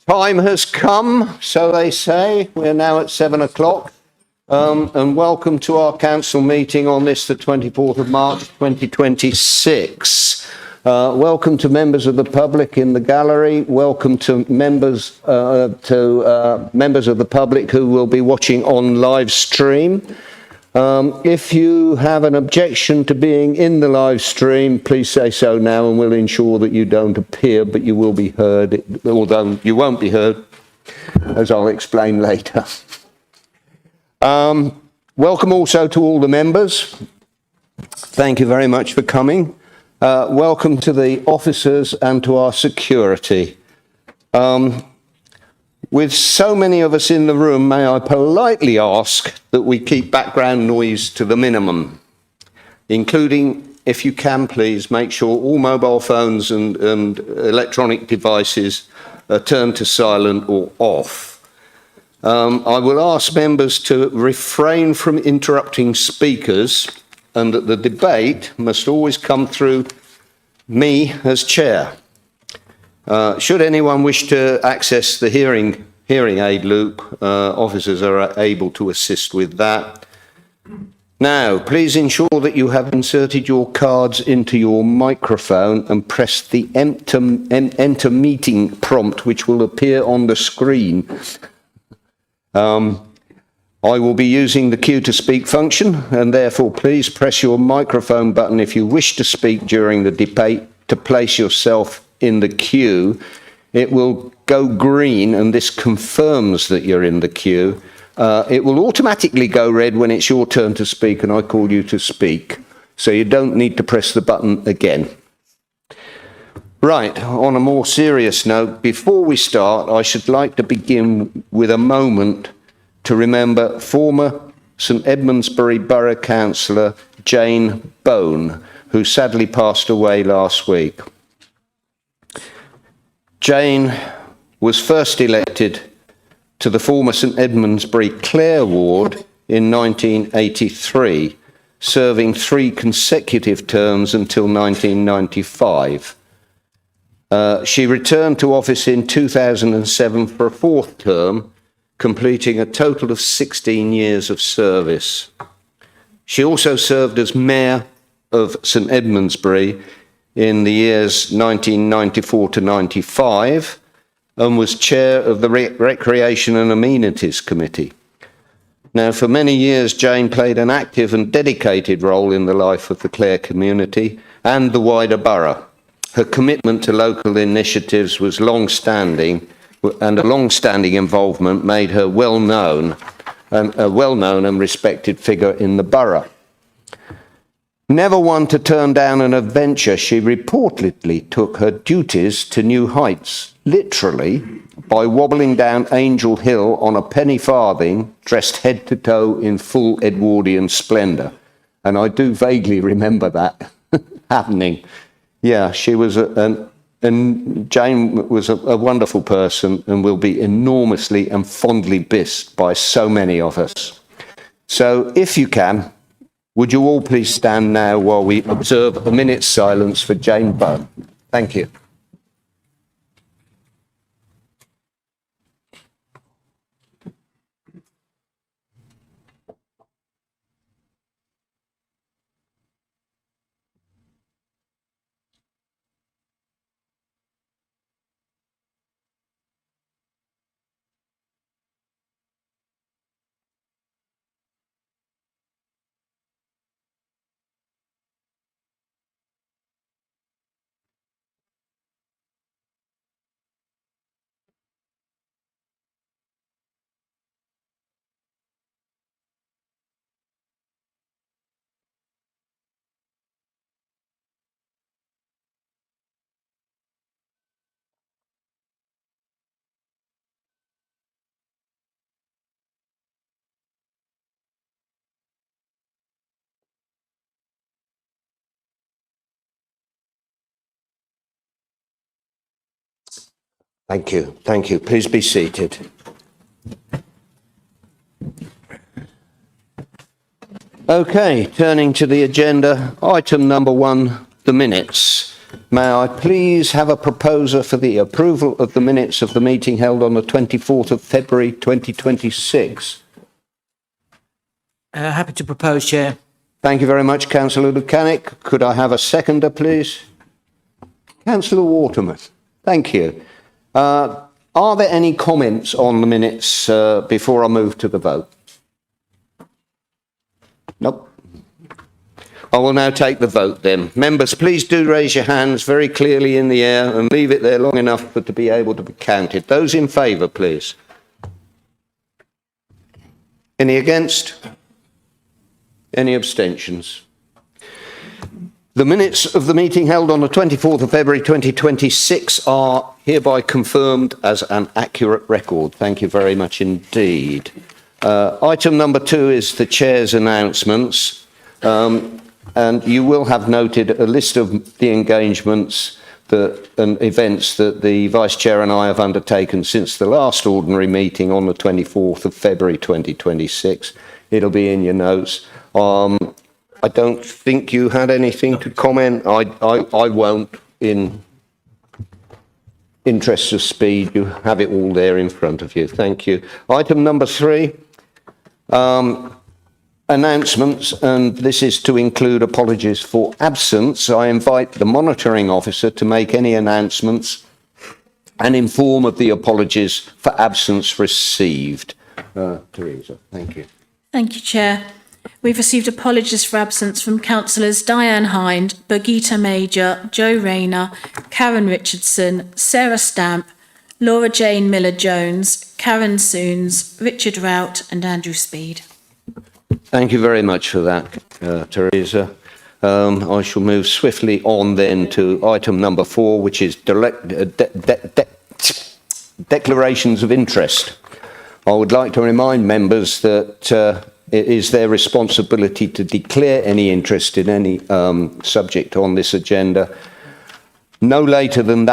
Time has come, so they say. We're now at 7 o'clock. And welcome to our council meeting on this, the 24th of March, 2026. Welcome to members of the public in the gallery. Welcome to members of the public who will be watching on live stream. If you have an objection to being in the live stream, please say so now and we'll ensure that you don't appear, but you will be heard, although you won't be heard, as I'll explain later. Welcome also to all the members. Thank you very much for coming. Welcome to the officers and to our security. With so many of us in the room, may I politely ask that we keep background noise to the minimum, including, if you can please, make sure all mobile phones and electronic devices are turned to silent or off. I will ask members to refrain from interrupting speakers and that the debate must always come through me as chair. Should anyone wish to access the hearing aid loop, officers are able to assist with that. Now, please ensure that you have inserted your cards into your microphone and press the enter meeting prompt, which will appear on the screen. I will be using the cue to speak function, and therefore please press your microphone button if you wish to speak during the debate to place yourself in the queue. It will go green and this confirms that you're in the queue. It will automatically go red when it's your turn to speak and I call you to speak. So you don't need to press the button again. Right, on a more serious note, before we start, I should like to begin with a moment to remember former St Edmundsbury Borough Councillor Jane Bone, who sadly passed away last week. Jane was first elected to the former St Edmundsbury Clare ward in 1983, serving 3 consecutive terms until 1995. She returned to office in 2007 for a 4th term, completing a total of 16 years of service. She also served as Mayor of St Edmundsbury in the years 1994 to 95 and was chair of the Recreation and Amenities Committee. Now, for many years, Jane played an active and dedicated role in the life of the Clare community and the wider borough. Her commitment to local initiatives was long-standing, and a long-standing involvement made her a well-known and respected figure in the borough. Never one to turn down an adventure, she reportedly took her duties to new heights, literally by wobbling down Angel Hill on a penny farthing, dressed head to toe in full Edwardian splendour. And I do vaguely remember that happening. Yeah, she was and Jane was a wonderful person and will be enormously and fondly missed by so many of us. So if you can, would you all please stand now while we observe a minute's silence for Jane Bone? Thank you. Thank you. Thank you. Please be seated. Okay, turning to the agenda, item number 1, the minutes. May I please have a proposer for the approval of the minutes of the meeting held on the 24th of February 2026? Happy to propose, Chair. Thank you very much, Councillor Lucanik. Could I have a seconder, please? Councillor Waterman. Thank you. Are there any comments on the minutes before I move to the vote? Nope. I will now take the vote then. Members, please do raise your hands very clearly in the air and leave it there long enough for it to be able to be counted. Those in favour, please. Any against? Any abstentions? The minutes of the meeting held on the 24th of February 2026 are hereby confirmed as an accurate record. Thank you very much indeed. Item number 2 is the Chair's announcements. And you will have noted a list of the engagements and events that the Vice Chair and I have undertaken since the last ordinary meeting on the 24th of February 2026. It'll be in your notes. I don't think you had anything to comment. I won't, in interests of speed. You have it all there in front of you. Thank you. Item number 3. Announcements, and this is to include apologies for absence. I invite the monitoring officer to make any announcements and inform of the apologies for absence received. Teresa, thank you. Thank you, Chair. We've received apologies for absence from Councillors Diane Hind, Birgitta Major, Joe Rayner, Karen Richardson, Sarah Stamp, Laura Jane Miller-Jones, Karen Soons, Richard Rout and Andrew Speed. Thank you very much for that, Teresa. I shall move swiftly on then to item number 4, which is declarations of interest. I would like to remind members that it is their responsibility to declare any interest in any subject on this agenda no later than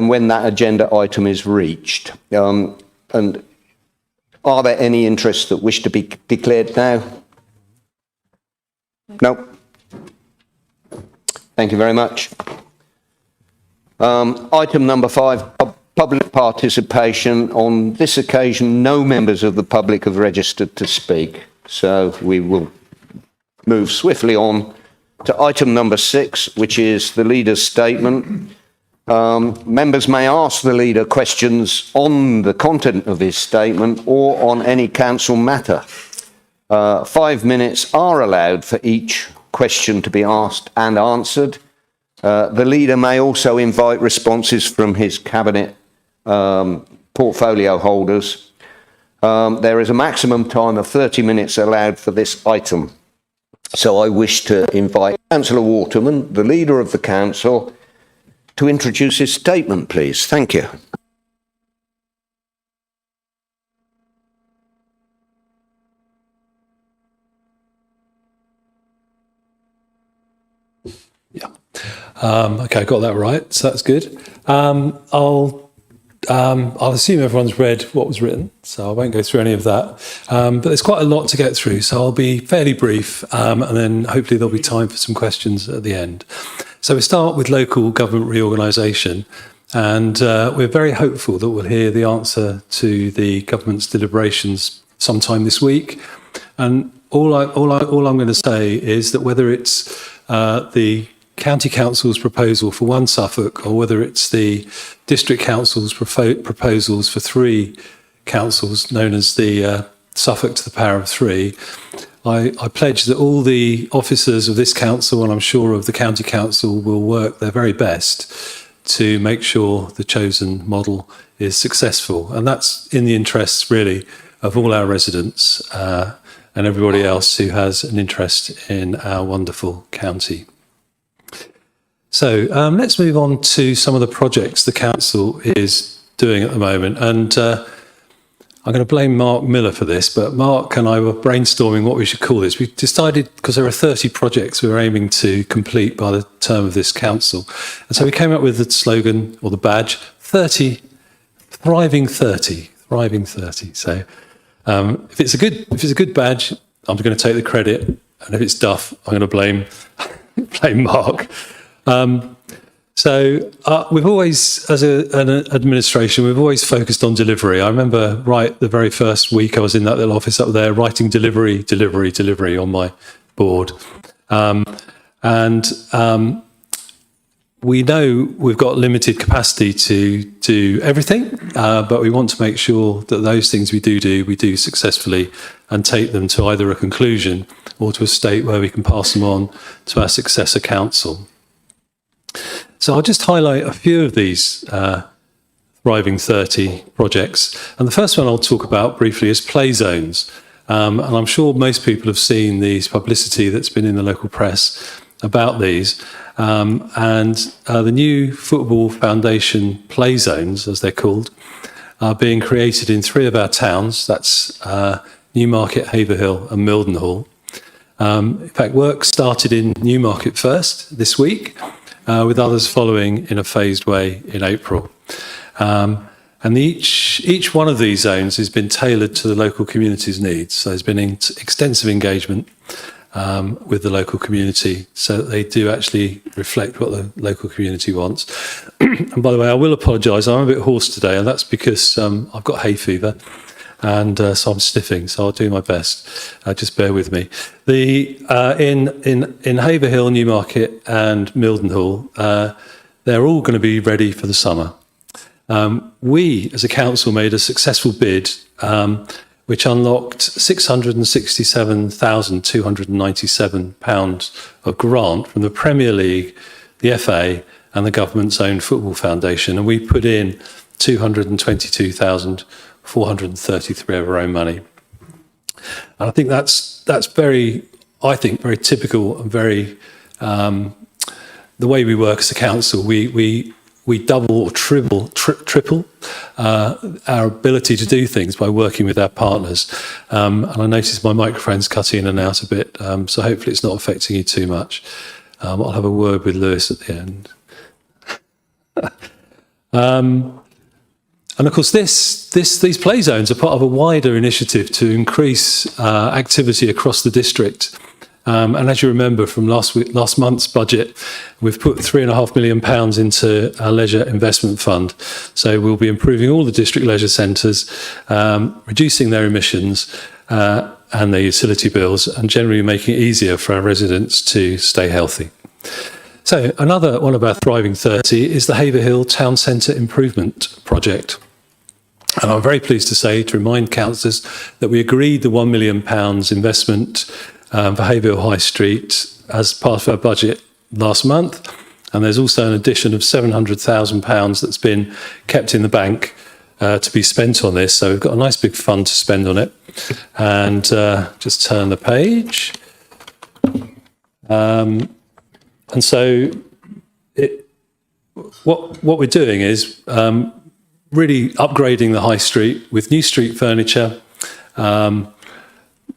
when that agenda item is reached. And are there any interests that wish to be declared now? No. Thank you very much. Item number 5, public participation. On this occasion, no members of the public have registered to speak, so we will move swiftly on to item number 6, which is the leader's statement. Members may ask the leader questions on the content of his statement or on any council matter. 5 minutes are allowed for each question to be asked and answered. The leader may also invite responses from his cabinet portfolio holders. There is a maximum time of 30 minutes allowed for this item. So I wish to invite Councillor Waterman, the leader of the council, to introduce his statement, please. Thank you. Yeah. Okay, I got that right, so that's good. I'll assume everyone's read what was written, so I won't go through any of that. But there's quite a lot to get through, so I'll be fairly brief, and then hopefully there'll be time for some questions at the end. So we start with local government reorganisation, and we're very hopeful that we'll hear the answer to the government's deliberations sometime this week. And all I'm going to say is that whether it's the County Council's proposal for 1 Suffolk, or whether it's the District Council's proposals for 3 councils, known as the Suffolk to the power of 3, I pledge that all the officers of this council, and I'm sure of the County Council, will work their very best to make sure the chosen model is successful. And that's in the interests, really, of all our residents and everybody else who has an interest in our wonderful county. So let's move on to some of the projects the council is doing at the moment. And I'm going to blame Mark Miller for this, but Mark and I were brainstorming what we should call this. We decided, because there are 30 projects we were aiming to complete by the term of this council. And so we came up with the slogan, or the badge, 30, thriving 30, thriving 30. So if it's a good badge, I'm going to take the credit. And if it's duff, I'm going to blame Mark. So we've always, as an administration, we've always focused on delivery. I remember right the very first week I was in that little office up there writing delivery on my board. We know we've got limited capacity to do everything, but we want to make sure that those things we do successfully and take them to either a conclusion or to a state where we can pass them on to our successor council. So I'll just highlight a few of these Thriving 30 projects. And the first one I'll talk about briefly is play zones. And I'm sure most people have seen these publicity that's been in the local press about these. The new Football Foundation play zones, as they're called, are being created in 3 of our towns. That's Newmarket, Haverhill and Mildenhall. In fact, work started in Newmarket first this week, with others following in a phased way in April. And each one of these zones has been tailored to the local community's needs. So there's been extensive engagement with the local community so that they do actually reflect what the local community wants. And by the way, I will apologise, I'm a bit hoarse today, and that's because I've got hay fever. And so I'm sniffing, so I'll do my best. Just bear with me. In Haverhill, Newmarket and Mildenhall, they're all going to be ready for the summer. We, as a council, made a successful bid which unlocked £667,297 of grant from the Premier League, the FA and the government's own Football Foundation. And we put in £222,433 of our own money. And I think that's very typical and very, the way we work as a council. We double or triple our ability to do things by working with our partners. And I notice my microphone's cutting in and out a bit, so hopefully it's not affecting you too much. I'll have a word with Lewis at the end. And of course, these play zones are part of a wider initiative to increase activity across the district. And as you remember from last month's budget, we've put £3.5 million into our leisure investment fund. So we'll be improving all the district leisure centres, reducing their emissions and their utility bills, and generally making it easier for our residents to stay healthy. So another one of our Thriving 30 is the Haverhill Town Centre Improvement Project. And I'm very pleased to remind councillors that we agreed the £1 million investment for Haverhill High Street as part of our budget last month. And there's also an addition of £700,000 that's been kept in the bank to be spent on this. So we've got a nice big fund to spend on it. And just turn the page. And so what we're doing is really upgrading the high street with new street furniture,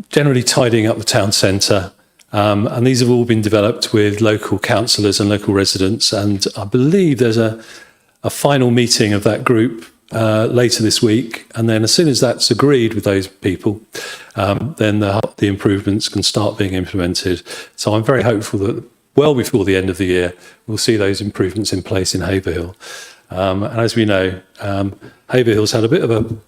generally tidying up the town centre. And these have all been developed with local councillors and local residents. And I believe there's a final meeting of that group later this week. And then as soon as that's agreed with those people, then the improvements can start being implemented. So I'm very hopeful that well before the end of the year, we'll see those improvements in place in Haverhill. And as we know, Haverhill's had a bit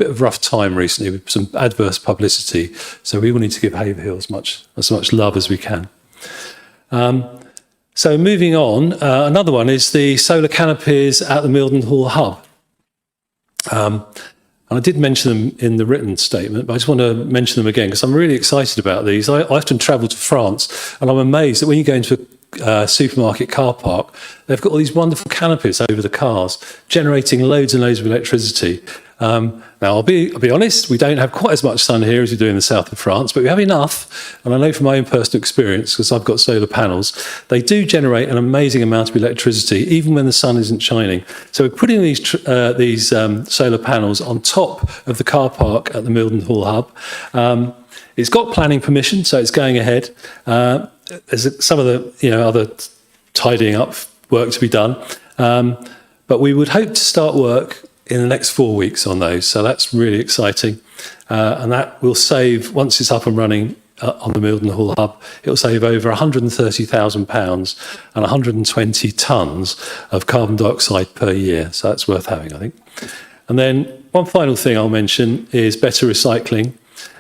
of rough time recently with some adverse publicity. So we will need to give Haverhill as much love as we can. So moving on, another one is the solar canopies at the Mildenhall Hub. And I did mention them in the written statement, but I just want to mention them again because I'm really excited about these. I often travel to France and I'm amazed that when you go into a supermarket car park, they've got all these wonderful canopies over the cars, generating loads and loads of electricity. Now, I'll be honest, we don't have quite as much sun here as we do in the south of France, but we have enough. And I know from my own personal experience, because I've got solar panels, they do generate an amazing amount of electricity, even when the sun isn't shining. So we're putting these solar panels on top of the car park at the Mildenhall Hub. It's got planning permission, so it's going ahead. There's some of the other tidying up work to be done, but we would hope to start work in the next 4 weeks on those. So that's really exciting, and that will save, once it's up and running, on the Mildenhall hub, it will save over £130,000 and 120 tonnes of carbon dioxide per year. So that's worth having, I think. And then one final thing I'll mention is better recycling.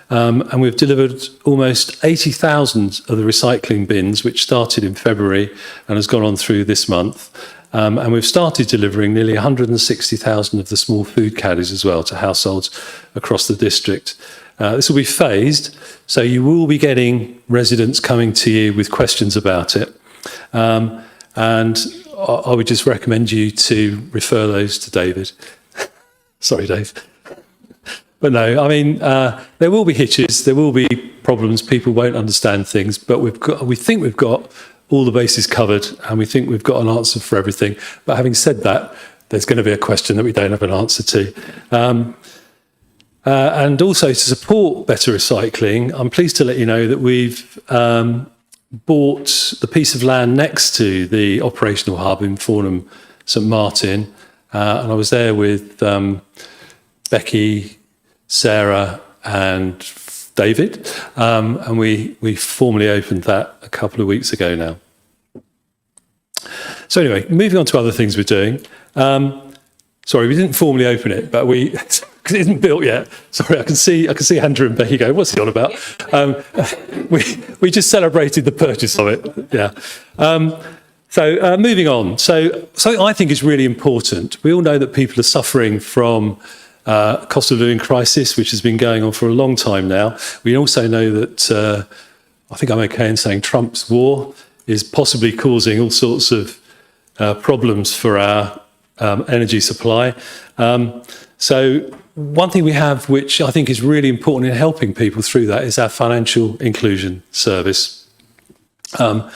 And we've delivered almost 80,000 of the recycling bins, which started in February and has gone on through this month. And we've started delivering nearly 160,000 of the small food caddies as well to households across the district. This will be phased, so you will be getting residents coming to you with questions about it. And I would just recommend you to refer those to David. Sorry, Dave. But no, I mean, there will be hitches, there will be problems, people won't understand things, but we think we've got all the bases covered and we think we've got an answer for everything. But having said that, there's going to be a question that we don't have an answer to. And also to support better recycling, I'm pleased to let you know that we've bought the piece of land next to the operational hub in Fornham St Martin. And I was there with Becky, Sarah and David, and we formally opened that a couple of weeks ago now. So anyway, moving on to other things we're doing. Sorry, we didn't formally open it, but because it isn't built yet. Sorry, I can see Andrew and Becky go, what's he on about? We just celebrated the purchase of it. Yeah. So moving on. So something I think is really important. We all know that people are suffering from cost of living crisis, which has been going on for a long time now. We also know that, I think I'm okay in saying Trump's war is possibly causing all sorts of problems for our energy supply. So one thing we have, which I think is really important in helping people through that, is our financial inclusion service. And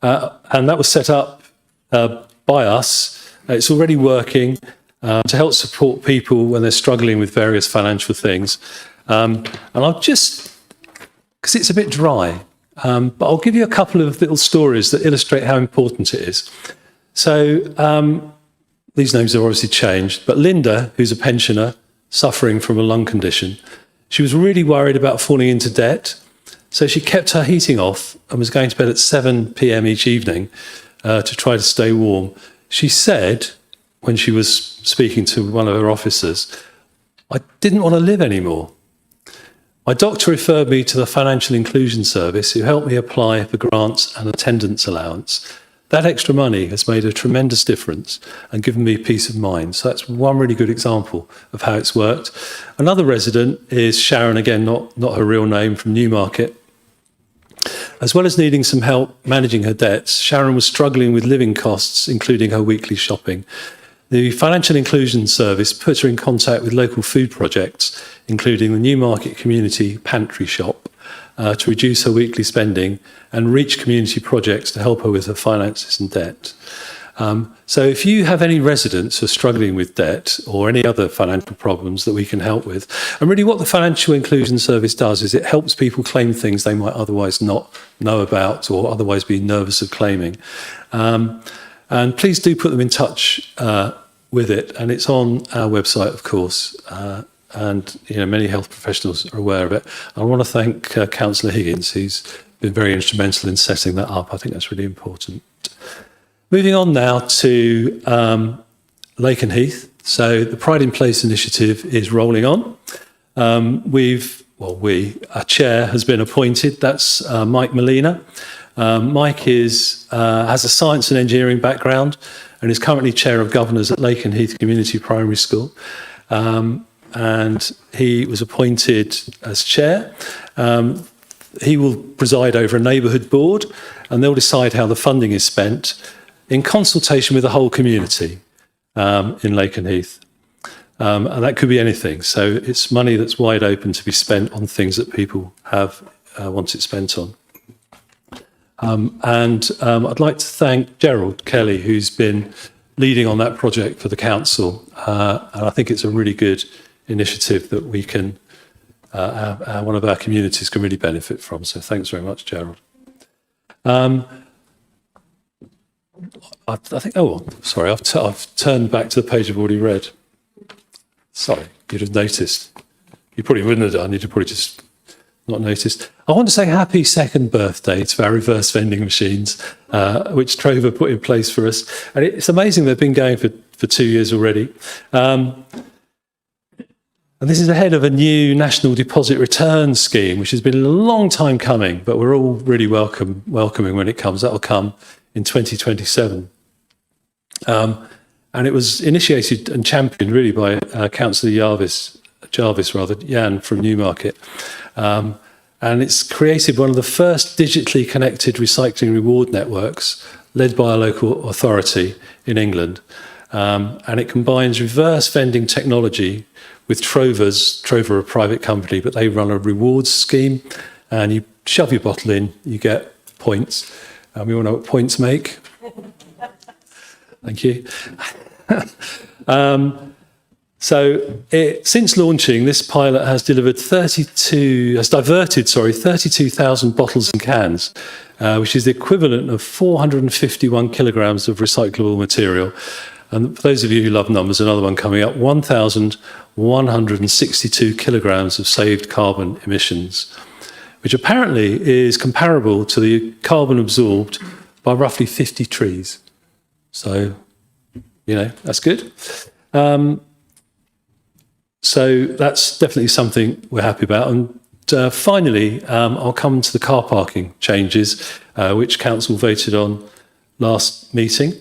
that was set up by us. It's already working to help support people when they're struggling with various financial things. And I'll just, because it's a bit dry, but I'll give you a couple of little stories that illustrate how important it is. So these names have obviously changed, but Linda, who's a pensioner suffering from a lung condition, she was really worried about falling into debt. So she kept her heating off and was going to bed at 7 p.m. each evening to try to stay warm. She said, when she was speaking to one of her officers, I didn't want to live anymore. My doctor referred me to the Financial Inclusion Service, who helped me apply for grants and attendance allowance. That extra money has made a tremendous difference and given me peace of mind. So that's one really good example of how it's worked. Another resident is Sharon, again, not her real name, from Newmarket. As well as needing some help managing her debts, Sharon was struggling with living costs, including her weekly shopping. The Financial Inclusion Service put her in contact with local food projects, including the Newmarket Community Pantry Shop, to reduce her weekly spending and reach community projects to help her with her finances and debt. So if you have any residents who are struggling with debt or any other financial problems that we can help with, and really what the Financial Inclusion Service does is it helps people claim things they might otherwise not know about or otherwise be nervous of claiming. And please do put them in touch with it. And it's on our website, of course. And many health professionals are aware of it. I want to thank Councillor Higgins, who's been very instrumental in setting that up. I think that's really important. Moving on now to Lakenheath. So the Pride in Place initiative is rolling on. A chair has been appointed. That's Mike Molina. Mike has a science and engineering background and is currently chair of governors at Lakenheath Community Primary School. And he was appointed as chair. He will preside over a neighbourhood board, and they'll decide how the funding is spent in consultation with the whole community in Lakenheath. And that could be anything. So it's money that's wide open to be spent on things that people have want it spent on. I'd like to thank Gerald Kelly, who's been leading on that project for the council. And I think it's a really good initiative that we can, one of our communities can really benefit from. So thanks very much, Gerald. I think, sorry, I've turned back to the page I've already read. Sorry, you'd have noticed. You probably wouldn't have done, you'd have probably just not noticed. I want to say happy second birthday to our reverse vending machines, which Trover put in place for us. And it's amazing they've been going for 2 years already. And this is ahead of a new national deposit return scheme, which has been a long time coming, but we're all really welcoming when it comes. That will come in 2027. And it was initiated and championed really by Councillor Jarvis, Jan from Newmarket. And it's created one of the first digitally connected recycling reward networks led by a local authority in England. And it combines reverse vending technology with Trover, a private company, but they run a rewards scheme, and you shove your bottle in, you get points. We all know what points make. Thank you. Since launching, this pilot has diverted 32,000 bottles and cans, which is the equivalent of 451 kilograms of recyclable material. And for those of you who love numbers, another one coming up, 1,162 kilograms of saved carbon emissions, which apparently is comparable to the carbon absorbed by roughly 50 trees. So, that's good. So that's definitely something we're happy about. And finally, I'll come to the car parking changes, which Council voted on last meeting.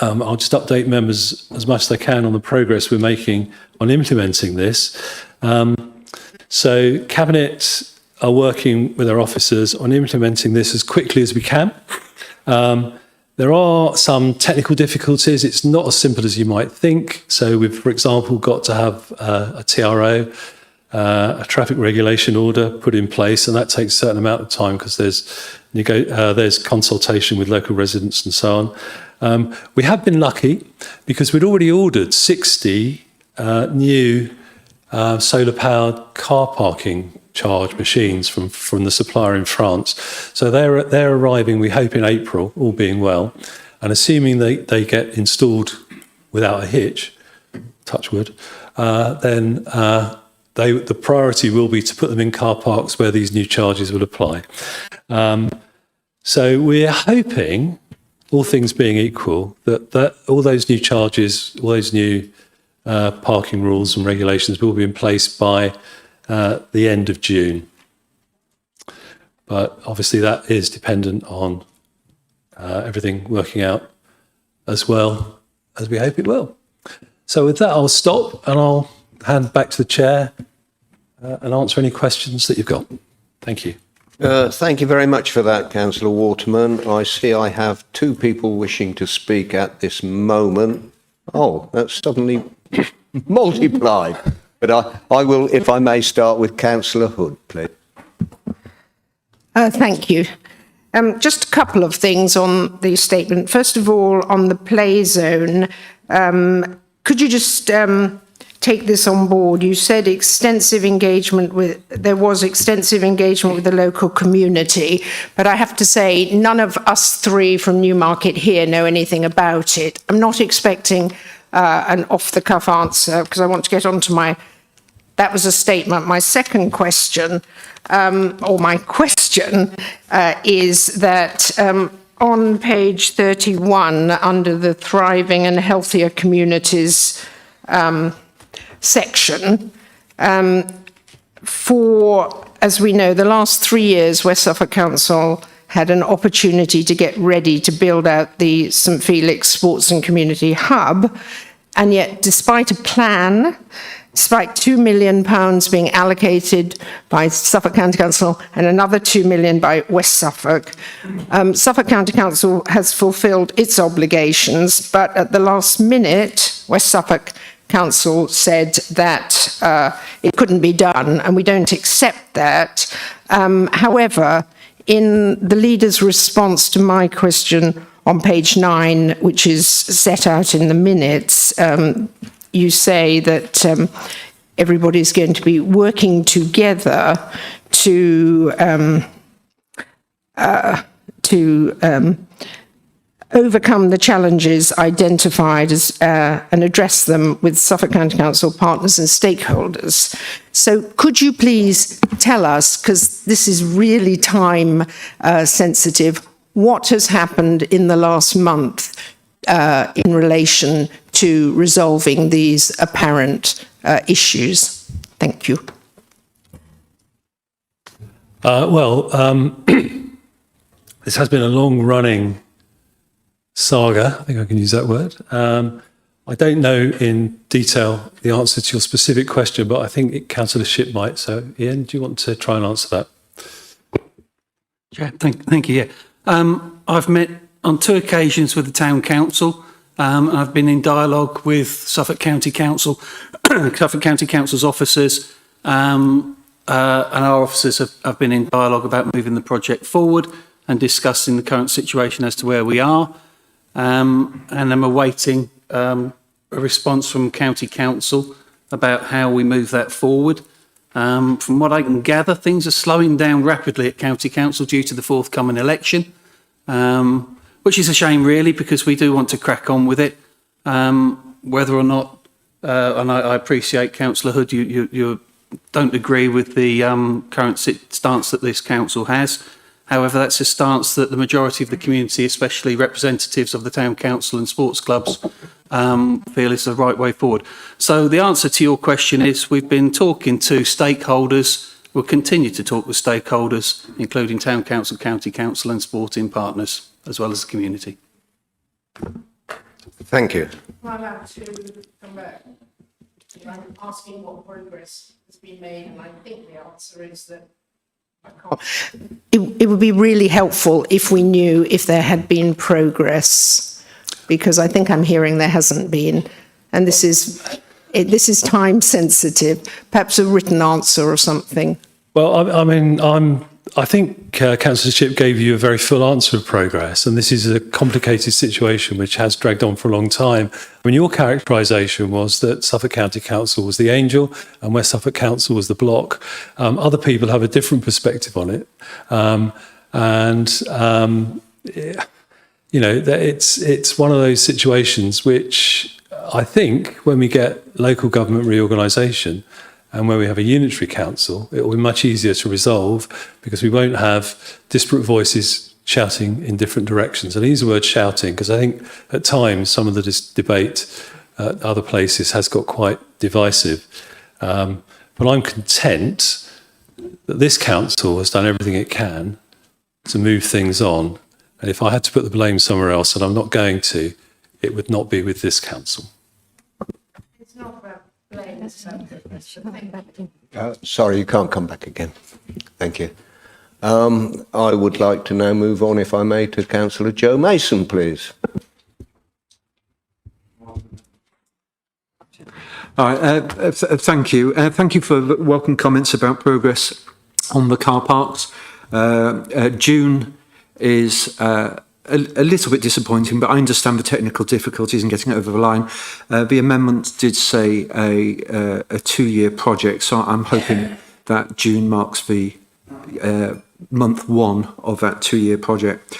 I'll just update members as much as I can on the progress we're making on implementing this. So Cabinet are working with our officers on implementing this as quickly as we can. There are some technical difficulties. It's not as simple as you might think. So we've, for example, got to have a TRO, a traffic regulation order put in place, and that takes a certain amount of time because there's consultation with local residents and so on. We have been lucky because we'd already ordered 60 new solar-powered car parking charge machines from the supplier in France. So they're arriving, we hope, in April, all being well. And assuming they get installed without a hitch, touch wood, then the priority will be to put them in car parks where these new charges will apply. So we're hoping, all things being equal, that all those new charges, all those new parking rules and regulations will be in place by the end of June. But obviously that is dependent on everything working out as well as we hope it will. So with that, I'll stop and I'll hand back to the chair and answer any questions that you've got. Thank you. Thank you very much for that, Councillor Waterman. I see I have two people wishing to speak at this moment. Oh, that's suddenly multiplied. But I will, if I may, start with Councillor Hood, please. Thank you. Just a couple of things on the statement. First of all, on the play zone, could you just take this on board? You said there was extensive engagement with the local community, but I have to say none of us three from Newmarket here know anything about it. I'm not expecting an off-the-cuff answer because I want to get on to that was a statement. My second question, is that on page 31, under the Thriving and Healthier Communities section, as we know, the last 3 years, West Suffolk Council had an opportunity to get ready to build out the St Felix Sports and Community Hub, and yet despite a plan, despite £2 million being allocated by Suffolk County Council and another £2 million by West Suffolk, Suffolk County Council has fulfilled its obligations, but at the last minute, West Suffolk Council said that it couldn't be done, and we don't accept that. However, in the leader's response to my question on page 9, which is set out in the minutes, you say that everybody's going to be working together to overcome the challenges identified and address them with Suffolk County Council partners and stakeholders. So could you please tell us, because this is really time sensitive, what has happened in the last month in relation to resolving these apparent issues? Thank you. This has been a long-running saga, I think I can use that word. I don't know in detail the answer to your specific question, but I think Councillor Shipp might. So, Ian, do you want to try and answer that? Yeah, thank you. Yeah. I've met on 2 occasions with the Town Council. I've been in dialogue with Suffolk County Council, Suffolk County Council's officers, and our officers have been in dialogue about moving the project forward and discussing the current situation as to where we are. And I'm awaiting a response from County Council about how we move that forward. From what I can gather, things are slowing down rapidly at County Council due to the forthcoming election, which is a shame really, because we do want to crack on with it. Whether or not, and I appreciate Councillor Hood, you don't agree with the current stance that this council has. However, that's a stance that the majority of the community, especially representatives of the town council and sports clubs, feel is the right way forward. So the answer to your question is we've been talking to stakeholders. We'll continue to talk with stakeholders, including town council, county council and sporting partners, as well as the community. Thank you. Am I allowed to come back? I'm asking what progress has been made, and I think the answer is that it would be really helpful if we knew if there had been progress, because I think I'm hearing there hasn't been, and this is time sensitive. Perhaps a written answer or something. Well, I think Councillor Shipp gave you a very full answer of progress, and this is a complicated situation which has dragged on for a long time. I mean, your characterisation was that Suffolk County Council was the angel and West Suffolk Council was the block. Other people have a different perspective on it, you know, it's one of those situations which I think when we get local government reorganisation, and when we have a unitary council, it will be much easier to resolve because we won't have disparate voices shouting in different directions. And I use the word shouting because I think at times some of the debate at other places has got quite divisive. But I'm content that this council has done everything it can to move things on. And if I had to put the blame somewhere else, and I'm not going to, it would not be with this council. It's not about blame. Sorry, you can't come back again. Thank you. I would like to now move on, if I may, to Councillor Joe Mason, please. All right, thank you. Thank you for the welcome comments about progress on the car parks. June is a little bit disappointing, but I understand the technical difficulties in getting it over the line. The amendment did say a 2-year project, so I'm hoping that June marks the month 1 of that 2-year project.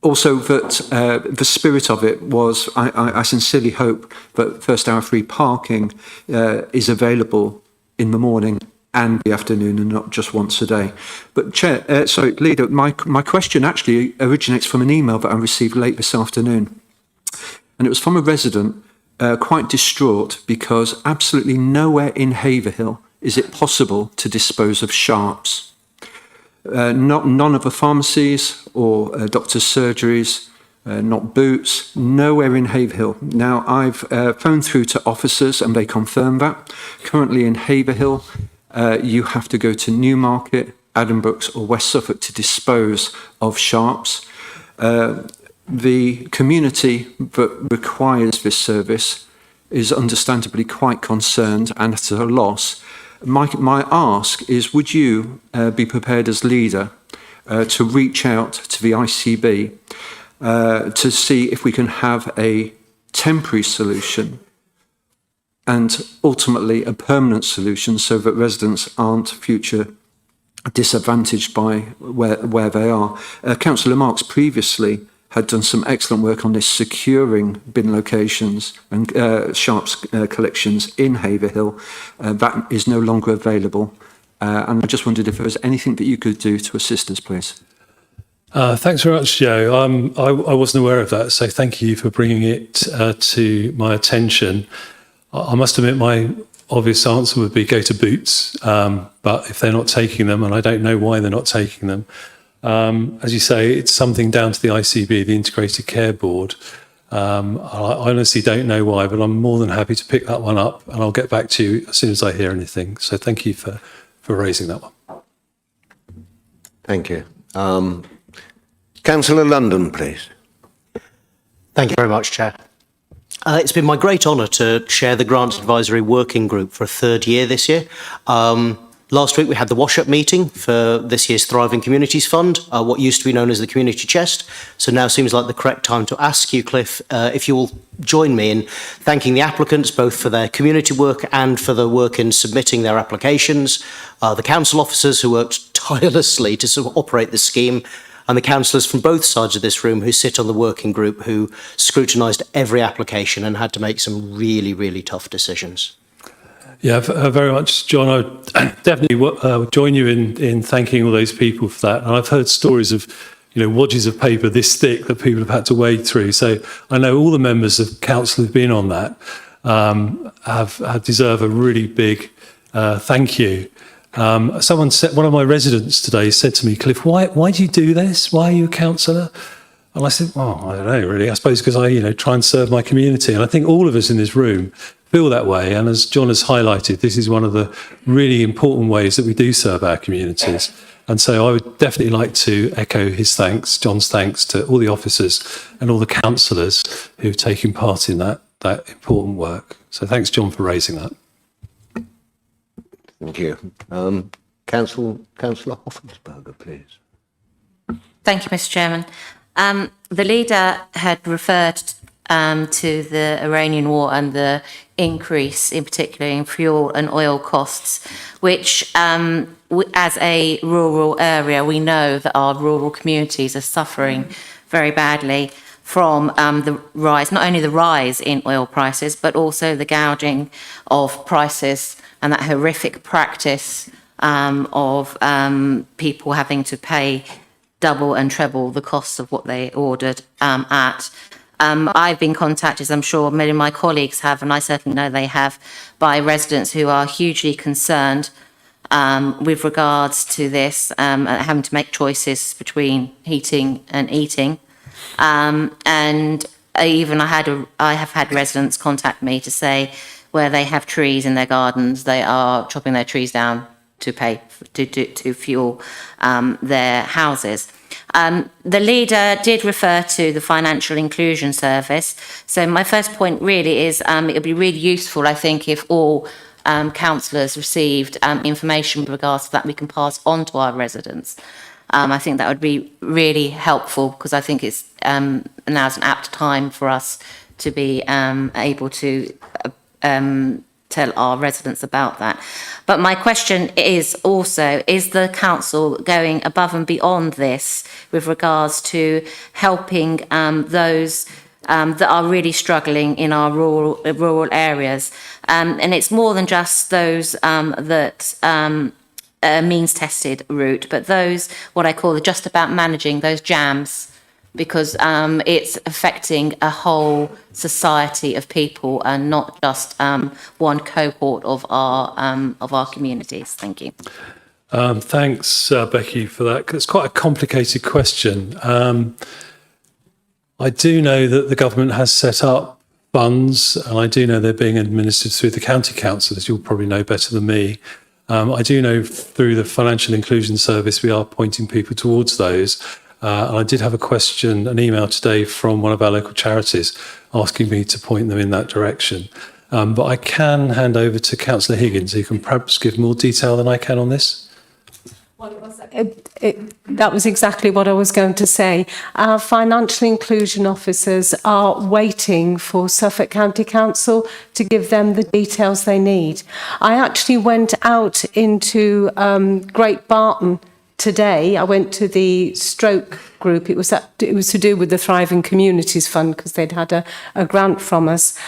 Also, that the spirit of it was, I sincerely hope that first hour free parking is available in the morning and the afternoon and not just once a day. But Leader, my question actually originates from an email that I received late this afternoon. And it was from a resident quite distraught because absolutely nowhere in Haverhill is it possible to dispose of sharps. None of the pharmacies or doctors' surgeries, not Boots, nowhere in Haverhill. Now, I've phoned through to officers and they confirm that. Currently in Haverhill, you have to go to Newmarket, Addenbrooke's or West Suffolk to dispose of sharps. The community that requires this service is understandably quite concerned and at a loss. My ask is, would you be prepared as leader to reach out to the ICB to see if we can have a temporary solution and ultimately a permanent solution so that residents aren't future disadvantaged by where they are. Councillor Marks previously had done some excellent work on this, securing bin locations and sharps collections in Haverhill. That is no longer available. And I just wondered if there was anything that you could do to assist us, please. Thanks very much, Joe. I wasn't aware of that, so thank you for bringing it to my attention. I must admit my obvious answer would be go to Boots, but if they're not taking them, and I don't know why they're not taking them, as you say, it's something down to the ICB, the Integrated Care Board. I honestly don't know why, but I'm more than happy to pick that one up, and I'll get back to you as soon as I hear anything. So thank you for raising that one. Thank you. Councillor London, please. Thank you very much, Chair. It's been my great honour to chair the Grants Advisory Working Group for a third year this year. Last week we had the wash-up meeting for this year's Thriving Communities Fund, what used to be known as the Community Chest. So now seems like the correct time to ask you, Cliff, if you will join me in thanking the applicants both for their community work and for the work in submitting their applications, the council officers who worked tirelessly to sort of operate the scheme, and the councillors from both sides of this room who sit on the working group who scrutinised every application and had to make some really, really tough decisions. Yeah, very much, John. I definitely join you in thanking all those people for that. And I've heard stories of, wadges of paper this thick that people have had to wade through. So I know all the members of council who've been on that have deserve a really big thank you. Someone said, one of my residents today said to me, Cliff, why do you do this? Why are you a councillor? And I said, well, I don't know, really. I suppose because I, try and serve my community. And I think all of us in this room feel that way. And as John has highlighted, this is one of the really important ways that we do serve our communities. And so I would definitely like to echo his thanks, John's thanks to all the officers and all the councillors who've taken part in that important work. So thanks, John, for raising that. Thank you. Councillor Hoffensberger, please. Thank you, Mr. Chairman. The leader had referred to the Iranian war and the increase, in particular in fuel and oil costs, which, as a rural area, we know that our rural communities are suffering very badly from the rise, not only the rise in oil prices, but also the gouging of prices and that horrific practice of people having to pay double and treble the cost of what they ordered at. I've been contacted, as I'm sure many of my colleagues have, and I certainly know they have, by residents who are hugely concerned with regards to this, having to make choices between heating and eating. And even I have had residents contact me to say where they have trees in their gardens, they are chopping their trees down to pay to fuel their houses. The leader did refer to the Financial Inclusion Service. So my first point really is it would be really useful, I think, if all councillors received information with regards to that we can pass on to our residents. I think that would be really helpful because I think it's now's an apt time for us to be able to tell our residents about that. But my question is also, is the council going above and beyond this with regards to helping those that are really struggling in our rural areas? And it's more than just those that means-tested route, but those, what I call just about managing those jams, because it's affecting a whole society of people and not just one cohort of our communities. Thank you. Thanks, Becky, for that. It's quite a complicated question. I do know that the government has set up funds, and I do know they're being administered through the county council, as you'll probably know better than me. I do know through the Financial Inclusion Service we are pointing people towards those. And I did have a question, an email today from one of our local charities asking me to point them in that direction. But I can hand over to Councillor Higgins, who can perhaps give more detail than I can on this. That was exactly what I was going to say. Our financial inclusion officers are waiting for Suffolk County Council to give them the details they need. I actually went out into Great Barton today. I went to the stroke group. It was to do with the Thriving Communities Fund because they'd had a grant from us.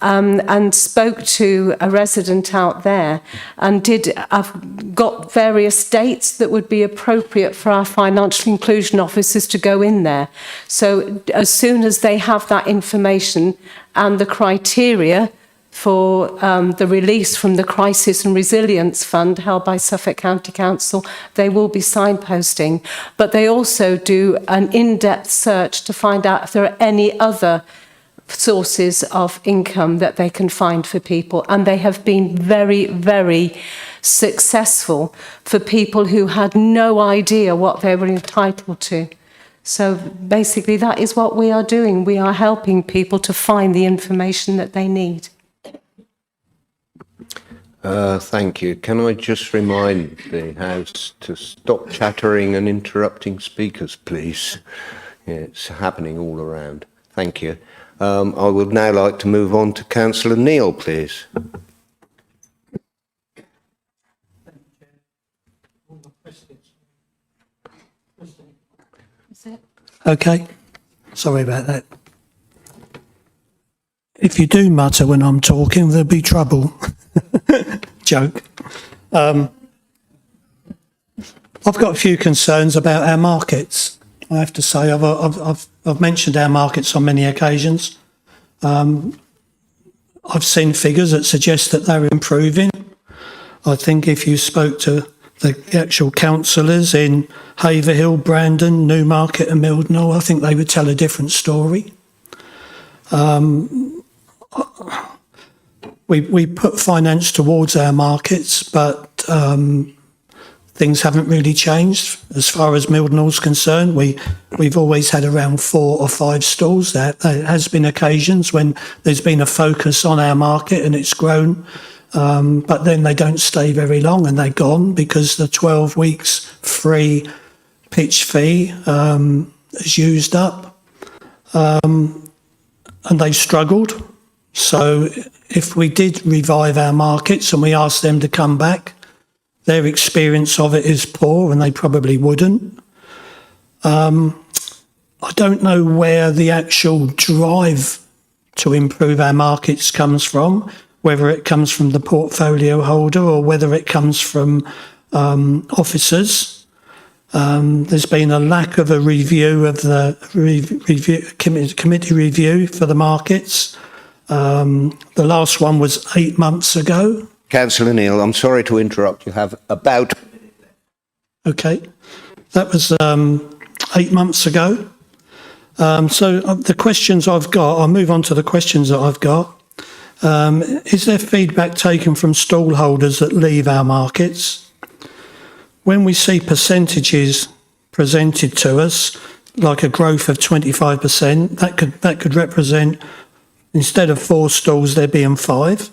And spoke to a resident out there and I've got various dates that would be appropriate for our financial inclusion officers to go in there. So as soon as they have that information and the criteria for the release from the Crisis and Resilience Fund held by Suffolk County Council, they will be signposting. But they also do an in-depth search to find out if there are any other sources of income that they can find for people, and they have been very, very successful for people who had no idea what they were entitled to. So basically that is what we are doing. We are helping people to find the information that they need. Thank you. Can I just remind the House to stop chattering and interrupting speakers, please? It's happening all around. Thank you. I would now like to move on to Councillor Neil, please. Okay, sorry about that. If you do mutter when I'm talking, there'll be trouble. Joke. I've got a few concerns about our markets. I have to say, I've mentioned our markets on many occasions. I've seen figures that suggest that they're improving. I think if you spoke to the actual councillors in Haverhill, Brandon, Newmarket and Mildenhall, I think they would tell a different story. We put finance towards our markets, but things haven't really changed as far as Mildenhall's concerned. We've always had around 4 or 5 stalls. There has been occasions when there's been a focus on our market and it's grown, but then they don't stay very long and they're gone because the 12 weeks free pitch fee is used up, and they've struggled. So if we did revive our markets and we asked them to come back, their experience of it is poor and they probably wouldn't. I don't know where the actual drive to improve our markets comes from, whether it comes from the portfolio holder or whether it comes from officers. There's been a lack of a review of the committee review for the markets. The last one was 8 months ago. Councillor Neil, I'm sorry to interrupt. You have about... Okay. That was 8 months ago. So the questions I've got, I'll move on to the questions that I've got. Is there feedback taken from stall holders that leave our markets? When we see percentages presented to us, like a growth of 25%, that could represent, instead of 4 stalls, there being 5.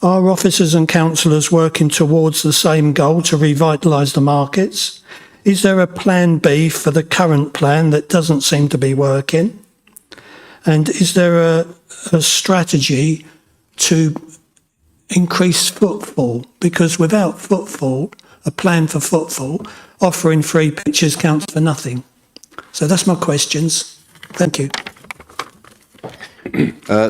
Are officers and councillors working towards the same goal to revitalise the markets? Is there a plan B for the current plan that doesn't seem to be working? And is there a strategy to increase footfall? Because without footfall, a plan for footfall, offering free pitches counts for nothing. So that's my questions. Thank you.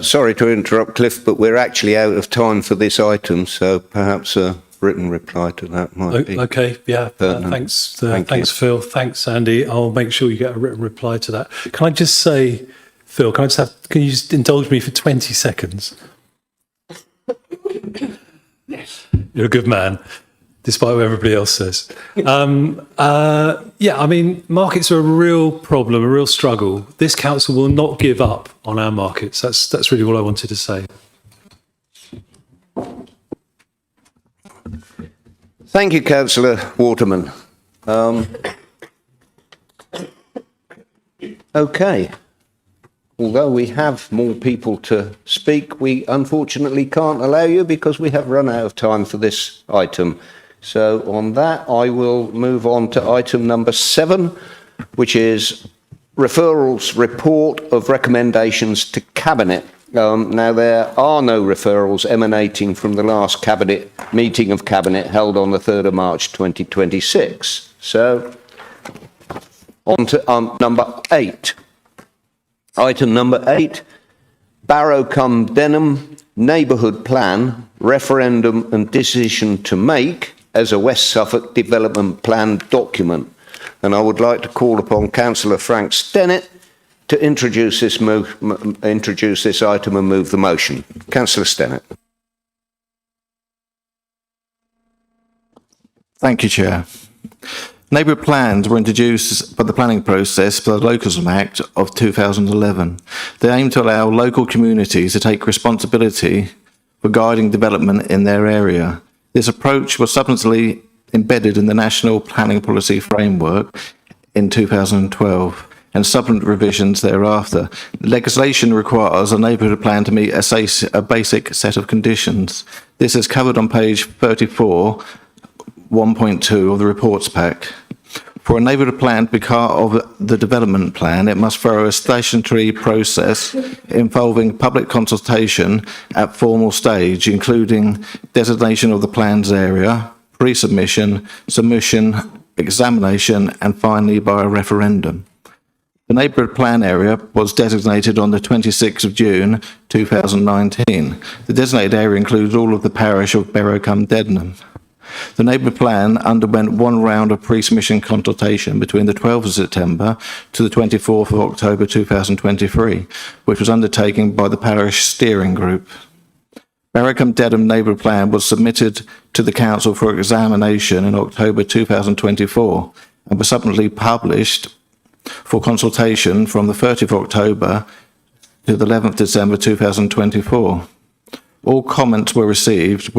Sorry to interrupt, Cliff, but we're actually out of time for this item, so perhaps a written reply to that might be... Okay, yeah, thanks, Phil. Thanks, Andy. I'll make sure you get a written reply to that. Can I just say, Phil, can you just indulge me for 20 seconds? Yes. You're a good man, despite what everybody else says. Yeah, I mean, markets are a real problem, a real struggle. This council will not give up on our markets. That's really all I wanted to say. Thank you, Councillor Waterman. Okay. Although we have more people to speak, we unfortunately can't allow you because we have run out of time for this item. So on that, I will move on to item number 7, which is referrals report of recommendations to Cabinet. Now, there are no referrals emanating from the last Cabinet meeting of Cabinet held on the 3rd of March 2026. So on to number 8. Item number 8, Barrow cum Denham Neighbourhood Plan, Referendum and Decision to Make as a West Suffolk Development Plan document. And I would like to call upon Councillor Frank Stennett to introduce this item and move the motion. Councillor Stennett. Thank you, Chair. Neighbourhood plans were introduced by the planning process by the Localism Act of 2011. They aim to allow local communities to take responsibility for guiding development in their area. This approach was subsequently embedded in the National Planning Policy Framework in 2012 and subsequent revisions thereafter. Legislation requires a neighbourhood plan to meet a basic set of conditions. This is covered on page 34, 1.2 of the reports pack. For a neighbourhood plan to be part of the development plan, it must follow a statutory process involving public consultation at formal stage, including designation of the plan's area, pre-submission, submission, examination, and finally by a referendum. The neighbourhood plan area was designated on the 26th of June 2019. The designated area includes all of the parish of Barrow cum Denham. The neighbourhood plan underwent one round of pre-submission consultation between the 12th of September to the 24th of October 2023, which was undertaken by the parish steering group. Barrow cum Denham neighbourhood plan was submitted to the council for examination in October 2024 and was subsequently published for consultation from the 30th of October to the 11th of December 2024. All comments were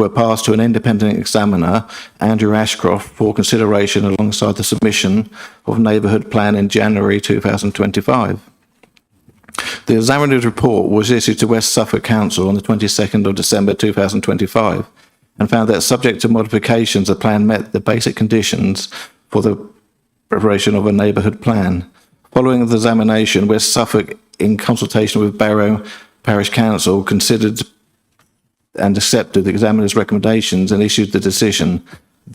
passed to an independent examiner, Andrew Ashcroft, for consideration alongside the submission of neighbourhood plan in January 2025. The examiner's report was issued to West Suffolk Council on the 22nd of December 2025 and found that subject to modifications, the plan met the basic conditions for the preparation of a neighbourhood plan. Following the examination, West Suffolk, in consultation with Barrow Parish Council, considered and accepted the examiner's recommendations and issued the decision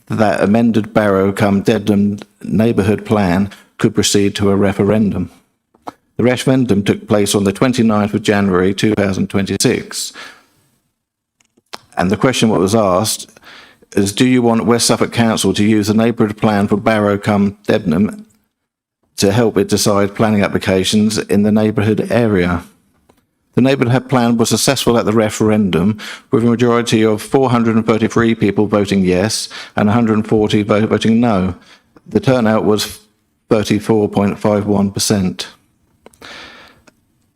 that amended Barrow cum Denham neighbourhood plan could proceed to a referendum. The referendum took place on the 29th of January 2026. And the question what was asked is, do you want West Suffolk Council to use the neighbourhood plan for Barrow cum Denham to help it decide planning applications in the neighbourhood area? The neighbourhood plan was successful at the referendum, with a majority of 433 people voting yes and 140 voting no. The turnout was 34.51%.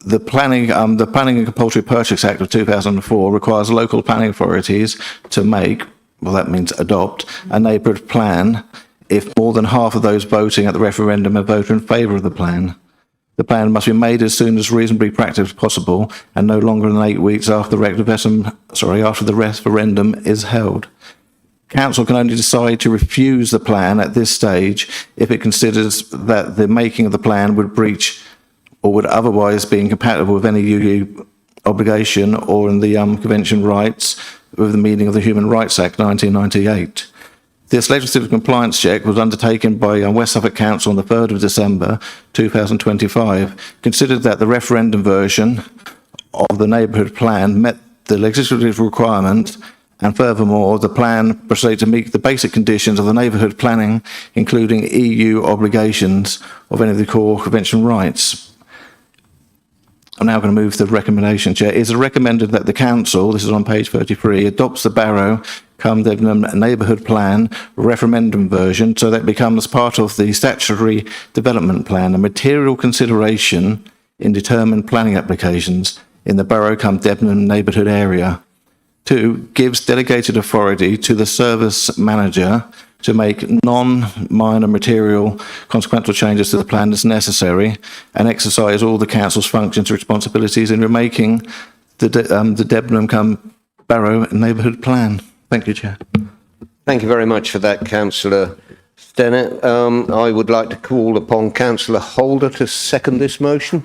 The Planning and Compulsory Purchase Act of 2004 requires local planning authorities to make, well, that means adopt, a neighbourhood plan if more than half of those voting at the referendum have voted in favour of the plan. The plan must be made as soon as reasonably practicable as possible and no longer than 8 weeks after the referendum is held. Council can only decide to refuse the plan at this stage if it considers that the making of the plan would breach or would otherwise be incompatible with any EU obligation or in the Convention rights with the meaning of the Human Rights Act 1998. This legislative compliance check was undertaken by West Suffolk Council on the 3rd of December 2025, considered that the referendum version of the neighbourhood plan met the legislative requirement, and furthermore, the plan proceeded to meet the basic conditions of the neighbourhood planning, including EU obligations of any of the core convention rights. I'm now going to move to the recommendation, Chair. It is recommended that the Council, this is on page 33, adopts the Barrow cum Denham neighbourhood plan referendum version so that it becomes part of the statutory development plan, a material consideration in determined planning applications in the Barrow cum Denham neighbourhood area. 2, gives delegated authority to the service manager to make non-minor material consequential changes to the plan as necessary and exercise all the Council's functions and responsibilities in remaking the Denham cum Barrow neighbourhood plan. Thank you, Chair. Thank you very much for that, Councillor Stennett. I would like to call upon Councillor Holder to second this motion.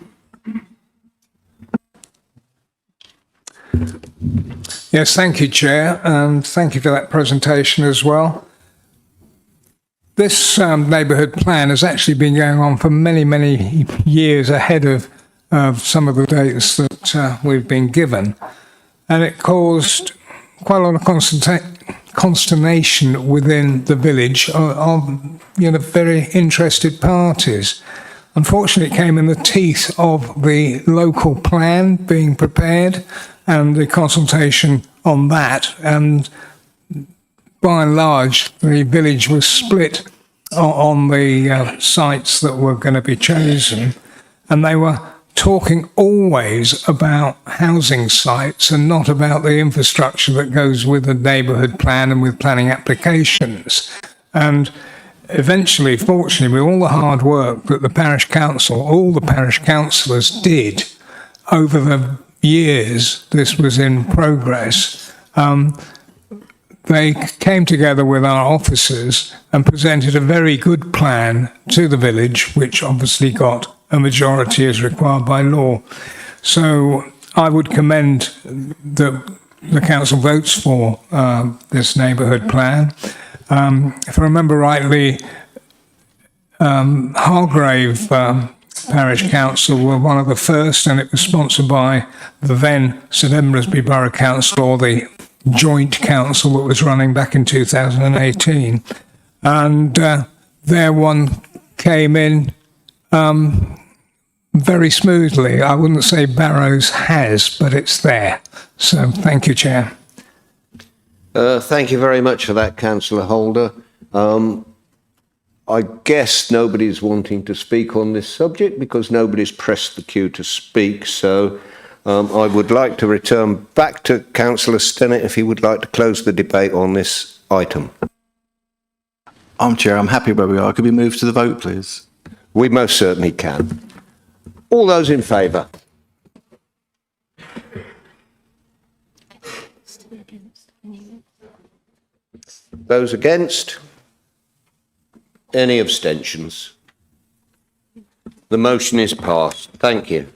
Yes, thank you, Chair, and thank you for that presentation as well. This neighbourhood plan has actually been going on for many, many years ahead of some of the dates that we've been given, and it caused quite a lot of consternation within the village of very interested parties. Unfortunately, it came in the teeth of the local plan being prepared and the consultation on that, and by and large, the village was split on the sites that were going to be chosen, and they were talking always about housing sites and not about the infrastructure that goes with the neighbourhood plan and with planning applications. And eventually, fortunately, with all the hard work that the parish council, all the parish councillors did over the years this was in progress, they came together with our officers and presented a very good plan to the village, which obviously got a majority as required by law. So I would commend the council votes for this neighbourhood plan. If I remember rightly, Hargrave Parish Council were one of the first, and it was sponsored by the then St Edmundsbury Borough Council, or the joint council that was running back in 2018. And their one came in very smoothly. I wouldn't say Barrows has, but it's there. So thank you, Chair. Thank you very much for that, Councillor Holder. I guess nobody's wanting to speak on this subject because nobody's pressed the queue to speak. So I would like to return back to Councillor Stennett if he would like to close the debate on this item. Chair, I'm happy where we are. Could we move to the vote, please? We most certainly can. All those in favour? Those against? Any abstentions? The motion is passed. Thank you.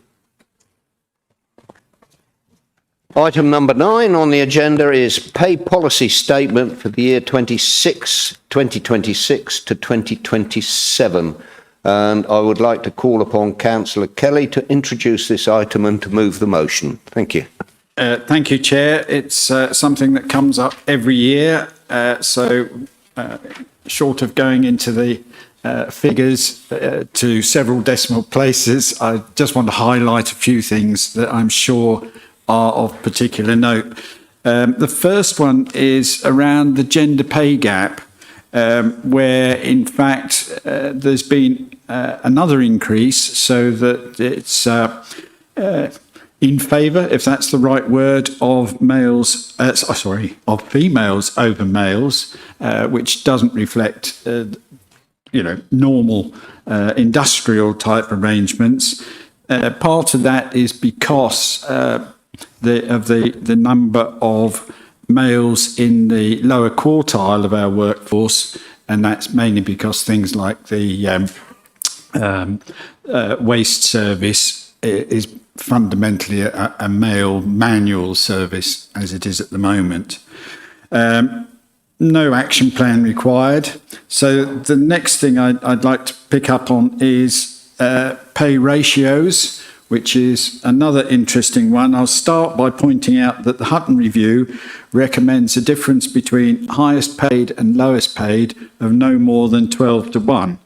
Item number 9 on the agenda is pay policy statement for the year 2026 to 2027. And I would like to call upon Councillor Kelly to introduce this item and to move the motion. Thank you. Thank you, Chair. It's something that comes up every year. Short of going into the figures to several decimal places, I just want to highlight a few things that I'm sure are of particular note. The first one is around the gender pay gap, where in fact there's been another increase so that it's in favour, if that's the right word, of of females over males, which doesn't reflect, normal industrial type arrangements. Part of that is because the number of males in the lower quartile of our workforce, and that's mainly because things like the waste service is fundamentally a male manual service as it is at the moment. No action plan required. So the next thing I'd like to pick up on is pay ratios, which is another interesting one. I'll start by pointing out that the Hutton Review recommends a difference between highest paid and lowest paid of no more than 12 to 1.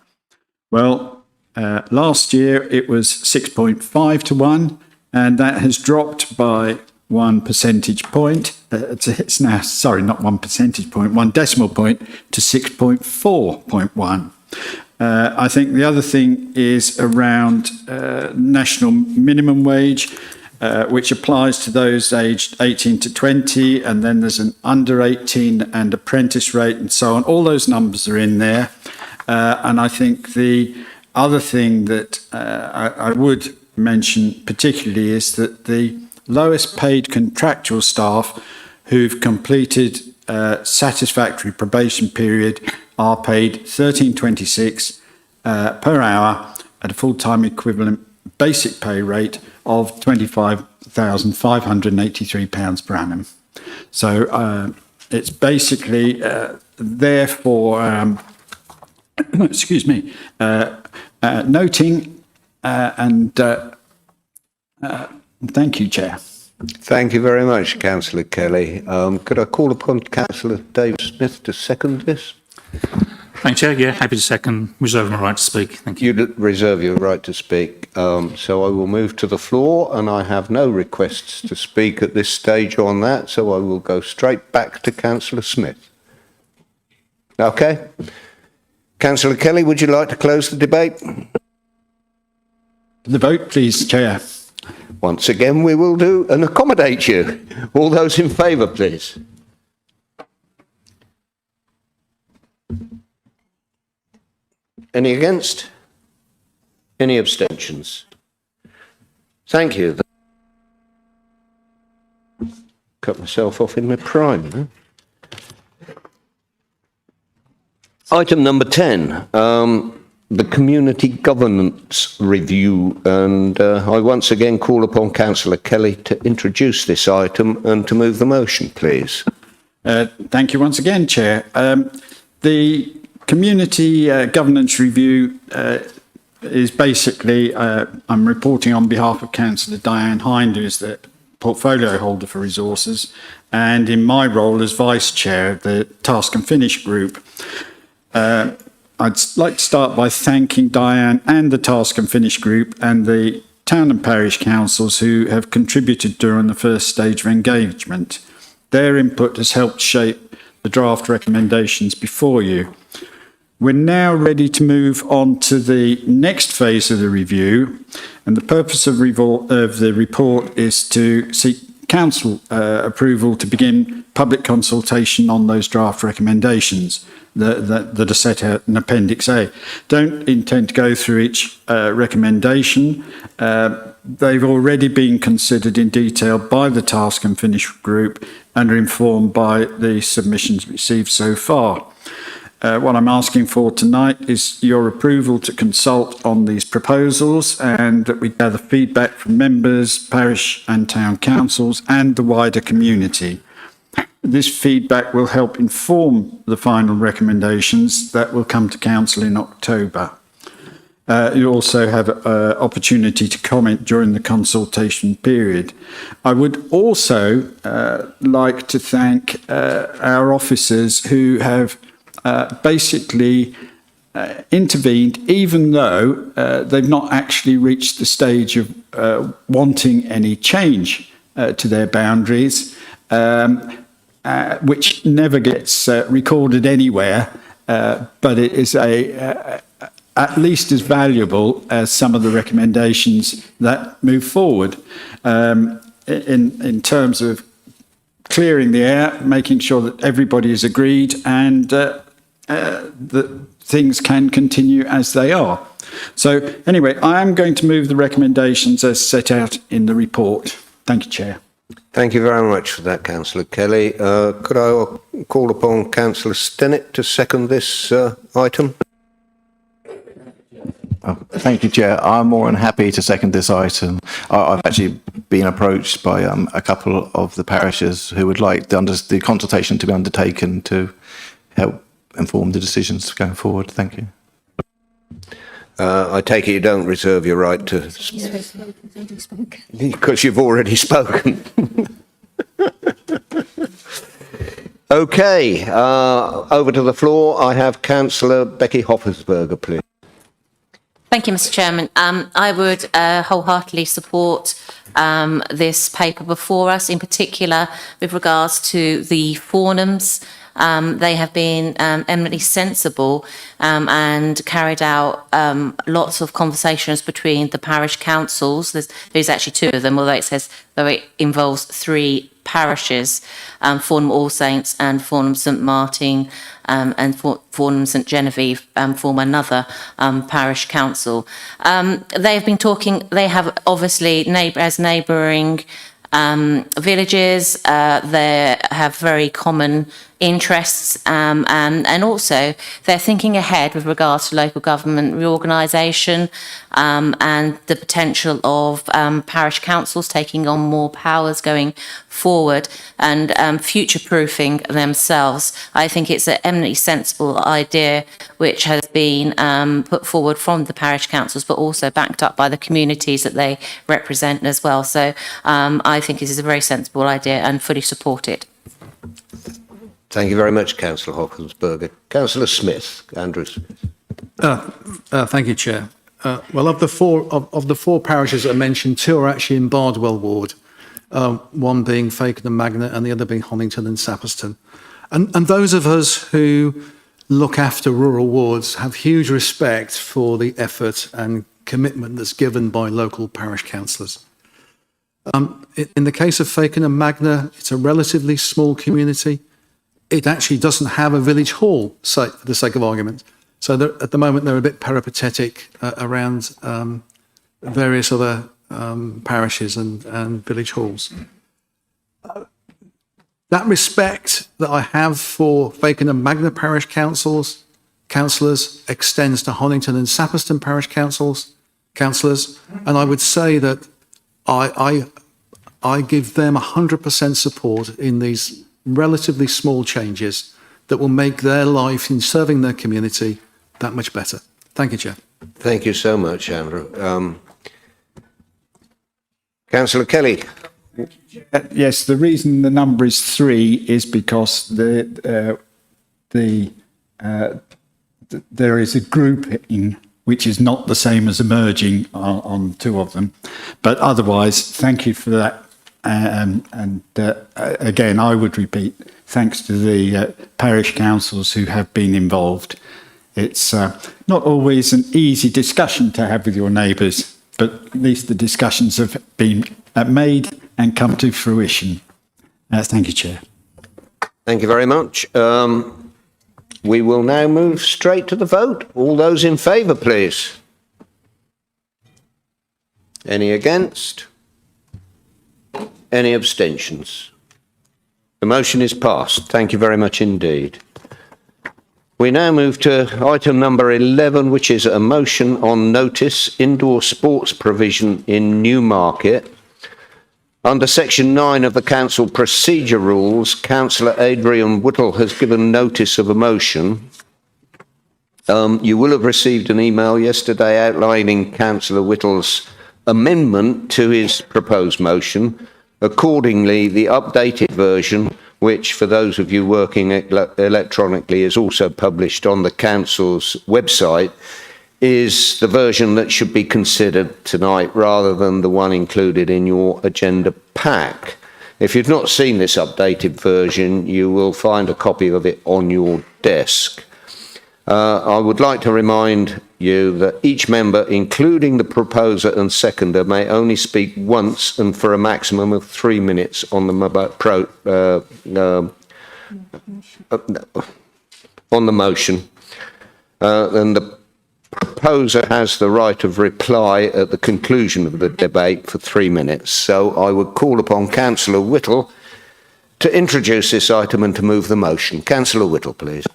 Well, last year it was 6.5 to 1, and that has dropped by 1 percentage point. It's now, not 1 percentage point, 1 decimal point to 6.4.1. I think the other thing is around national minimum wage, which applies to those aged 18 to 20, and then there's an under 18 and apprentice rate and so on. All those numbers are in there. And I think the other thing that I would mention particularly is that the lowest paid contractual staff who've completed satisfactory probation period are paid £13.26 per hour at a full-time equivalent basic pay rate of £25,583 per annum. So it's basically there for, excuse me, noting and thank you, Chair. Thank you very much, Councillor Kelly. Could I call upon Councillor Dave Smith to second this? Thank you, Chair. Yeah, happy to second. Reserve my right to speak. Thank you. You reserve your right to speak. So I will move to the floor, and I have no requests to speak at this stage on that, so I will go straight back to Councillor Smith. Okay. Councillor Kelly, would you like to close the debate? The vote, please, Chair. Once again, we will do and accommodate you. All those in favour, please. Any against? Any abstentions? Thank you. Cut myself off in my prime. Huh? Item number 10, the Community Governance Review, and I once again call upon Councillor Kelly to introduce this item and to move the motion, please. Thank you once again, Chair. The Community Governance Review is basically, I'm reporting on behalf of Councillor Diane Hind, who is the portfolio holder for resources, and in my role as Vice Chair of the Task and Finish Group. I'd like to start by thanking Diane and the Task and Finish Group and the town and parish councils who have contributed during the first stage of engagement. Their input has helped shape the draft recommendations before you. We're now ready to move on to the next phase of the review, and the purpose of the report is to seek council approval to begin public consultation on those draft recommendations that are set out in Appendix A. Don't intend to go through each recommendation. They've already been considered in detail by the Task and Finish Group and are informed by the submissions received so far. What I'm asking for tonight is your approval to consult on these proposals and that we gather feedback from members, parish and town councils and the wider community. This feedback will help inform the final recommendations that will come to council in October. You also have an opportunity to comment during the consultation period. I would also like to thank our officers who have basically intervened, even though they've not actually reached the stage of wanting any change to their boundaries, which never gets recorded anywhere, but it is at least as valuable as some of the recommendations that move forward in terms of clearing the air, making sure that everybody is agreed and that things can continue as they are. So anyway, I am going to move the recommendations as set out in the report. Thank you, Chair. Thank you very much for that, Councillor Kelly. Could I call upon Councillor Stennett to second this item? Thank you, Chair. I'm more than happy to second this item. I've actually been approached by a couple of the parishes who would like the consultation to be undertaken to help inform the decisions going forward. Thank you. I take it you don't reserve your right to... Because you've already spoken. Okay, over to the floor. I have Councillor Becky Hoffersberger, please. Thank you, Mr. Chairman. I would wholeheartedly support this paper before us, in particular with regards to the Fornhams. They have been eminently sensible and carried out lots of conversations between the parish councils. There's actually two of them, although it involves three parishes, Fornham All Saints and Fornham St Martin and Fornham St Genevieve form another parish council. They have been talking, they have obviously neighbouring villages, they have very common interests, and also they're thinking ahead with regards to local government reorganisation and the potential of parish councils taking on more powers going forward and future-proofing themselves. I think it's an eminently sensible idea which has been put forward from the parish councils, but also backed up by the communities that they represent as well. So I think this is a very sensible idea and fully support it. Thank you very much, Councillor Hockensberger. Councillor Smith, Andrew Smith. Thank you, Chair. Well, of the four parishes that are mentioned, two are actually in Bardwell Ward, one being Fakenham and Magna and the other being Honington and Sapperston. And those of us who look after rural wards have huge respect for the effort and commitment that's given by local parish councillors. In the case of Fakenham and Magna, it's a relatively small community. It actually doesn't have a village hall, for the sake of argument. So at the moment, they're a bit peripatetic around various other parishes and village halls. That respect that I have for Fakenham and Magna parish councillors extends to Honington and Sapperston parish councillors, and I would say that I give them 100% support in these relatively small changes that will make their life in serving their community that much better. Thank you, Chair. Thank you so much, Andrew. Councillor Kelly. Yes, the reason the number is 3 is because there is a grouping which is not the same as emerging on two of them. But otherwise, thank you for that. Again, I would repeat, thanks to the parish councils who have been involved. It's not always an easy discussion to have with your neighbours, but at least the discussions have been made and come to fruition. Thank you, Chair. Thank you very much. We will now move straight to the vote. All those in favour, please. Any against? Any abstentions? The motion is passed. Thank you very much indeed. We now move to item number 11, which is a motion on notice indoor sports provision in Newmarket. Under section 9 of the council procedure rules, Councillor Adrian Whittle has given notice of a motion. You will have received an email yesterday outlining Councillor Whittle's amendment to his proposed motion. Accordingly, the updated version, which for those of you working electronically is also published on the council's website, is the version that should be considered tonight rather than the one included in your agenda pack. If you've not seen this updated version, you will find a copy of it on your desk. I would like to remind you that each member, including the proposer and seconder, may only speak once and for a maximum of 3 minutes on the motion. And the proposer has the right of reply at the conclusion of the debate for 3 minutes. So I would call upon Councillor Whittle to introduce this item and to move the motion. Councillor Whittle, please.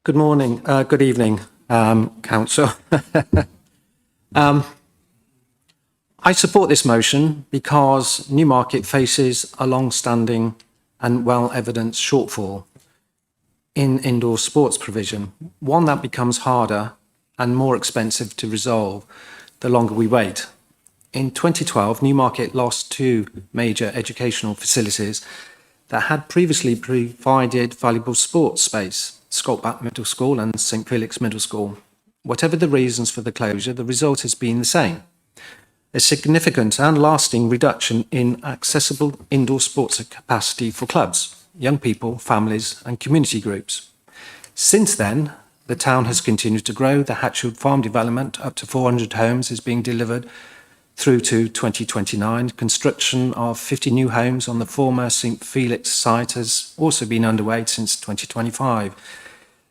Good morning, good evening, Council. I support this motion because Newmarket faces a long-standing and well-evidenced shortfall in indoor sports provision, one that becomes harder and more expensive to resolve the longer we wait. In 2012, Newmarket lost 2 major educational facilities that had previously provided valuable sports space, Scottback Middle School and St Felix Middle School. Whatever the reasons for the closure, the result has been the same. A significant and lasting reduction in accessible indoor sports capacity for clubs, young people, families and community groups. Since then, the town has continued to grow. The Hatchwood Farm development, up to 400 homes, is being delivered through to 2029. Construction of 50 new homes on the former St Felix site has also been underway since 2025.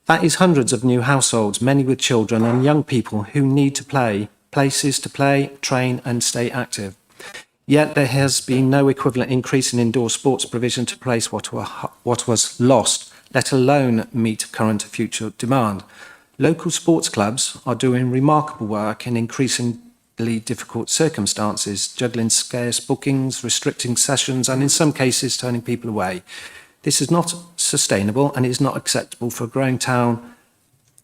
That is hundreds of new households, many with children and young people who need to play, places to play, train and stay active. Yet there has been no equivalent increase in indoor sports provision to replace what was lost, let alone meet current and future demand. Local sports clubs are doing remarkable work in increasingly difficult circumstances, juggling scarce bookings, restricting sessions, and in some cases turning people away. This is not sustainable and is not acceptable for a growing town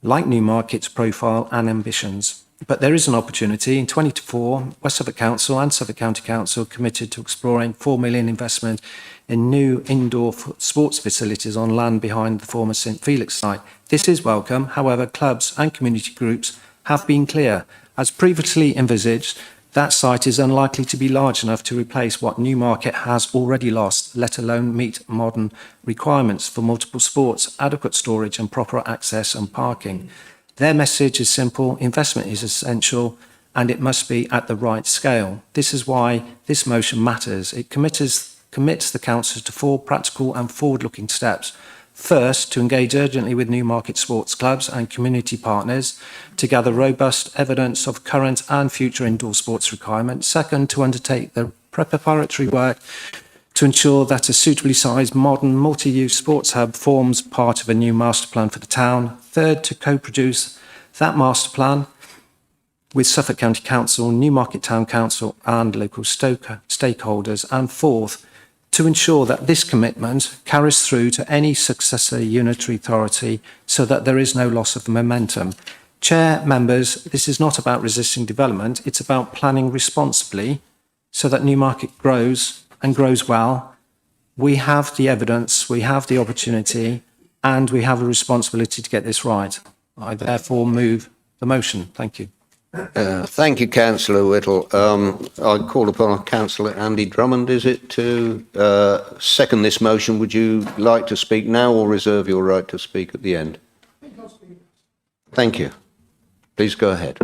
like Newmarket's profile and ambitions. But there is an opportunity. In 2024, West Suffolk Council and Suffolk County Council committed to exploring £4 million investment in new indoor sports facilities on land behind the former St Felix site. This is welcome. However, clubs and community groups have been clear. As previously envisaged, that site is unlikely to be large enough to replace what Newmarket has already lost, let alone meet modern requirements for multiple sports, adequate storage and proper access and parking. Their message is simple: investment is essential and it must be at the right scale. This is why this motion matters. It commits the Council to 4 practical and forward-looking steps. First, to engage urgently with Newmarket sports clubs and community partners to gather robust evidence of current and future indoor sports requirements. Second, to undertake the preparatory work to ensure that a suitably sized, modern, multi-use sports hub forms part of a new master plan for the town. Third, to co-produce that master plan with Suffolk County Council, Newmarket Town Council and local stakeholders. And fourth, to ensure that this commitment carries through to any successor unitary authority so that there is no loss of momentum. Chair, members, this is not about resisting development, it's about planning responsibly so that Newmarket grows and grows well. We have the evidence, we have the opportunity, and we have a responsibility to get this right. I therefore move the motion. Thank you. Thank you, Councillor Whittle. I call upon Councillor Andy Drummond, is it, to second this motion. Would you like to speak now or reserve your right to speak at the end? Thank you. Please go ahead.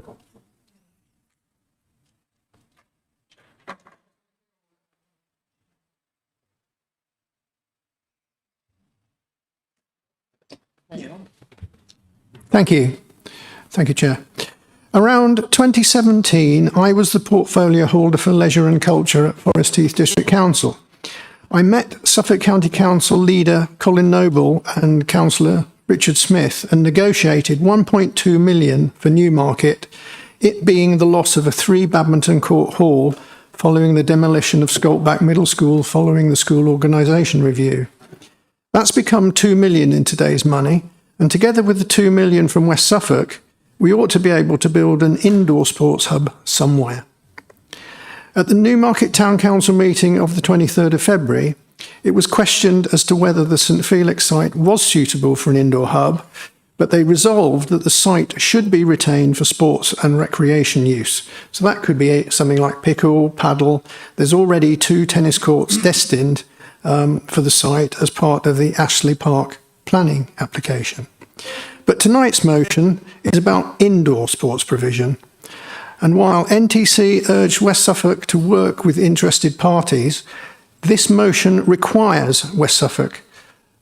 Thank you. Thank you, Chair. Around 2017, I was the portfolio holder for leisure and culture at Forest Heath District Council. I met Suffolk County Council leader Colin Noble and Councillor Richard Smith and negotiated 1.2 million for Newmarket, it being the loss of a 3 badminton court hall following the demolition of Skulkback Middle School following the school organisation review. That's become 2 million in today's money, and together with the 2 million from West Suffolk, we ought to be able to build an indoor sports hub somewhere. At the Newmarket Town Council meeting of the 23rd of February, it was questioned as to whether the St Felix site was suitable for an indoor hub, but they resolved that the site should be retained for sports and recreation use. So that could be something like pickle, paddle. There's already 2 tennis courts destined for the site as part of the Ashley Park planning application. But tonight's motion is about indoor sports provision. And while NTC urged West Suffolk to work with interested parties, this motion requires West Suffolk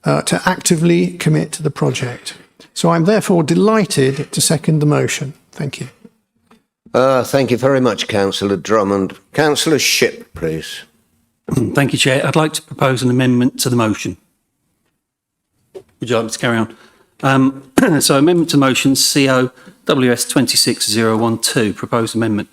to actively commit to the project. So I'm therefore delighted to second the motion. Thank you. Thank you very much, Councillor Drummond. Councillor Shipp, please. Thank you, Chair. I'd like to propose an amendment to the motion. Would you like me to carry on? So amendment to motion COWS 26012, proposed amendment.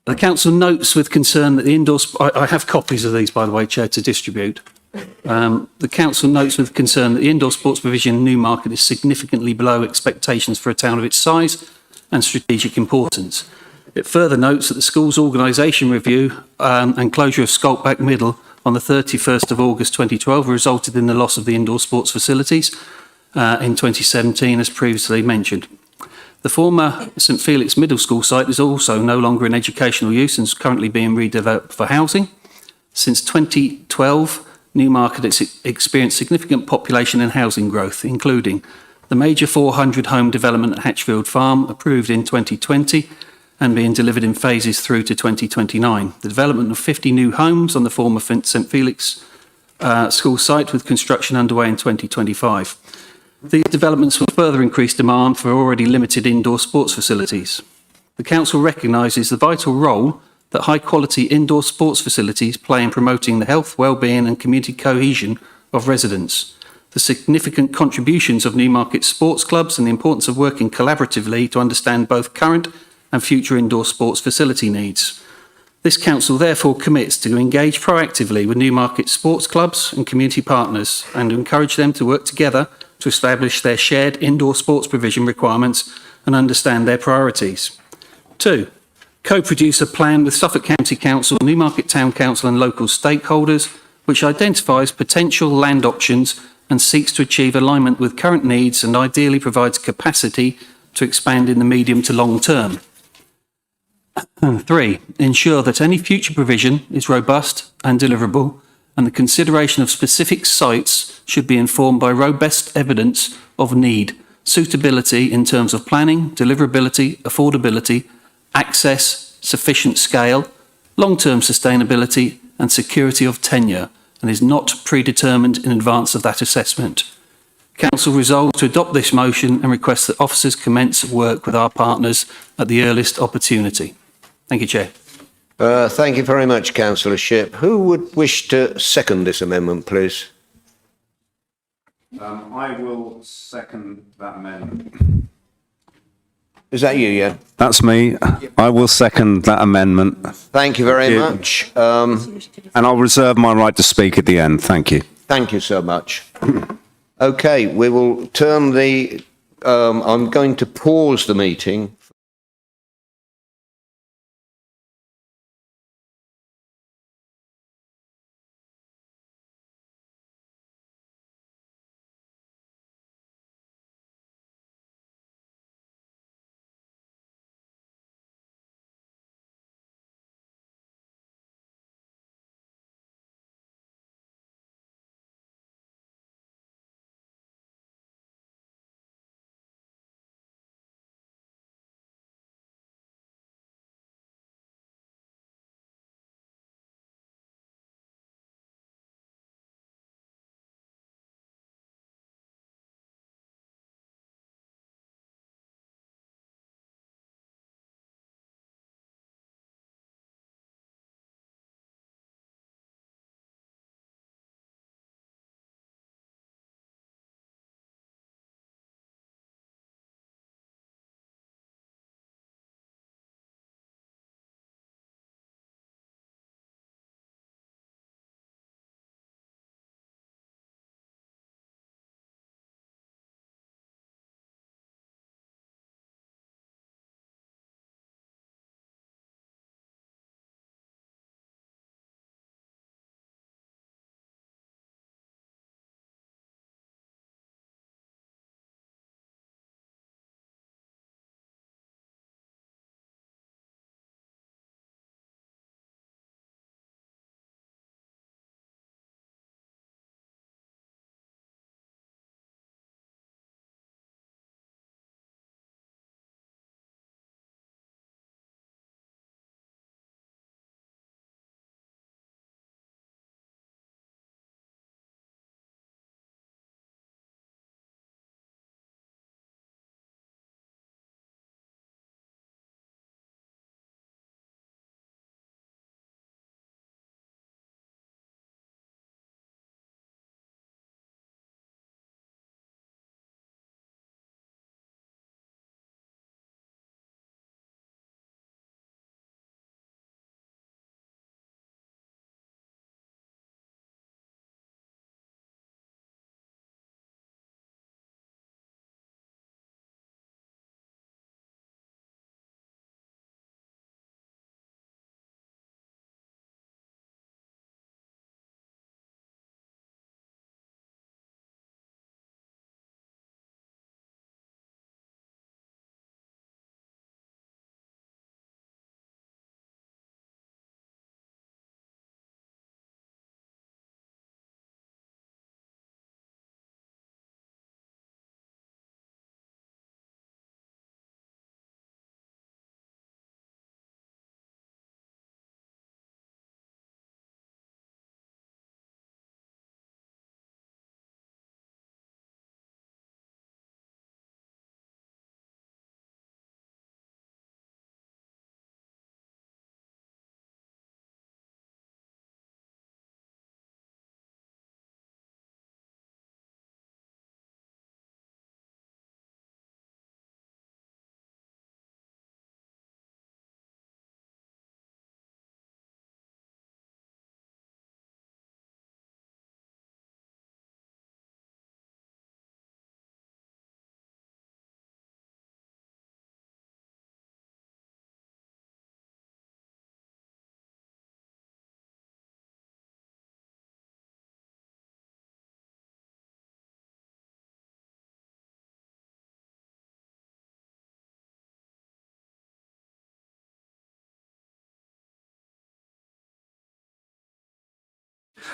The Council notes with concern that the indoor... I have copies of these, by the way, Chair, to distribute. The Council notes with concern that the indoor sports provision in Newmarket is significantly below expectations for a town of its size and strategic importance. It further notes that the school's organisation review and closure of Skulkback Middle on the 31st of August 2012 resulted in the loss of the indoor sports facilities in 2017, as previously mentioned. The former St Felix Middle School site is also no longer in educational use and is currently being redeveloped for housing. Since 2012, Newmarket has experienced significant population and housing growth, including the major 400 home development at Hatchfield Farm, approved in 2020 and being delivered in phases through to 2029. The development of 50 new homes on the former St Felix school site, with construction underway in 2025. These developments will further increase demand for already limited indoor sports facilities. The Council recognises the vital role that high-quality indoor sports facilities play in promoting the health, well-being and community cohesion of residents, the significant contributions of Newmarket sports clubs and the importance of working collaboratively to understand both current and future indoor sports facility needs. This council therefore commits to engage proactively with Newmarket sports clubs and community partners and to encourage them to work together to establish their shared indoor sports provision requirements and understand their priorities. 2. Co-produce a plan with Suffolk County Council, Newmarket Town Council and local stakeholders which identifies potential land options and seeks to achieve alignment with current needs and ideally provides capacity to expand in the medium to long term. 3. Ensure that any future provision is robust and deliverable, and the consideration of specific sites should be informed by robust evidence of need, suitability in terms of planning, deliverability, affordability, access, sufficient scale, long-term sustainability, and security of tenure, and is not predetermined in advance of that assessment. Council resolves to adopt this motion and requests that officers commence work with our partners at the earliest opportunity. Thank you, Chair. Thank you very much, Councillor Shipp. Who would wish to second this amendment, please? I will second that amendment. Is that you, yeah? That's me. I will second that amendment. Thank you very much. And I'll reserve my right to speak at the end. Thank you. Thank you so much. Okay, we will turn the... I'm going to pause the meeting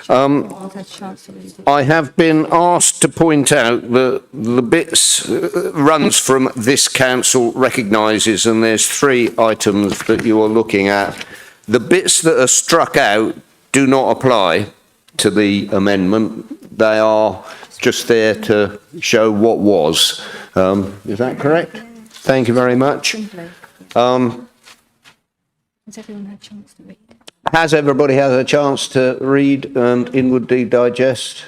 I have been asked to point out that the bits runs from this council recognises, and there's 3 items that you are looking at. The bits that are struck out do not apply to the amendment. They are just there to show what was. Is that correct? Thank you very much. Has everyone had a chance to read? Has everybody had a chance to read and inwardly digest?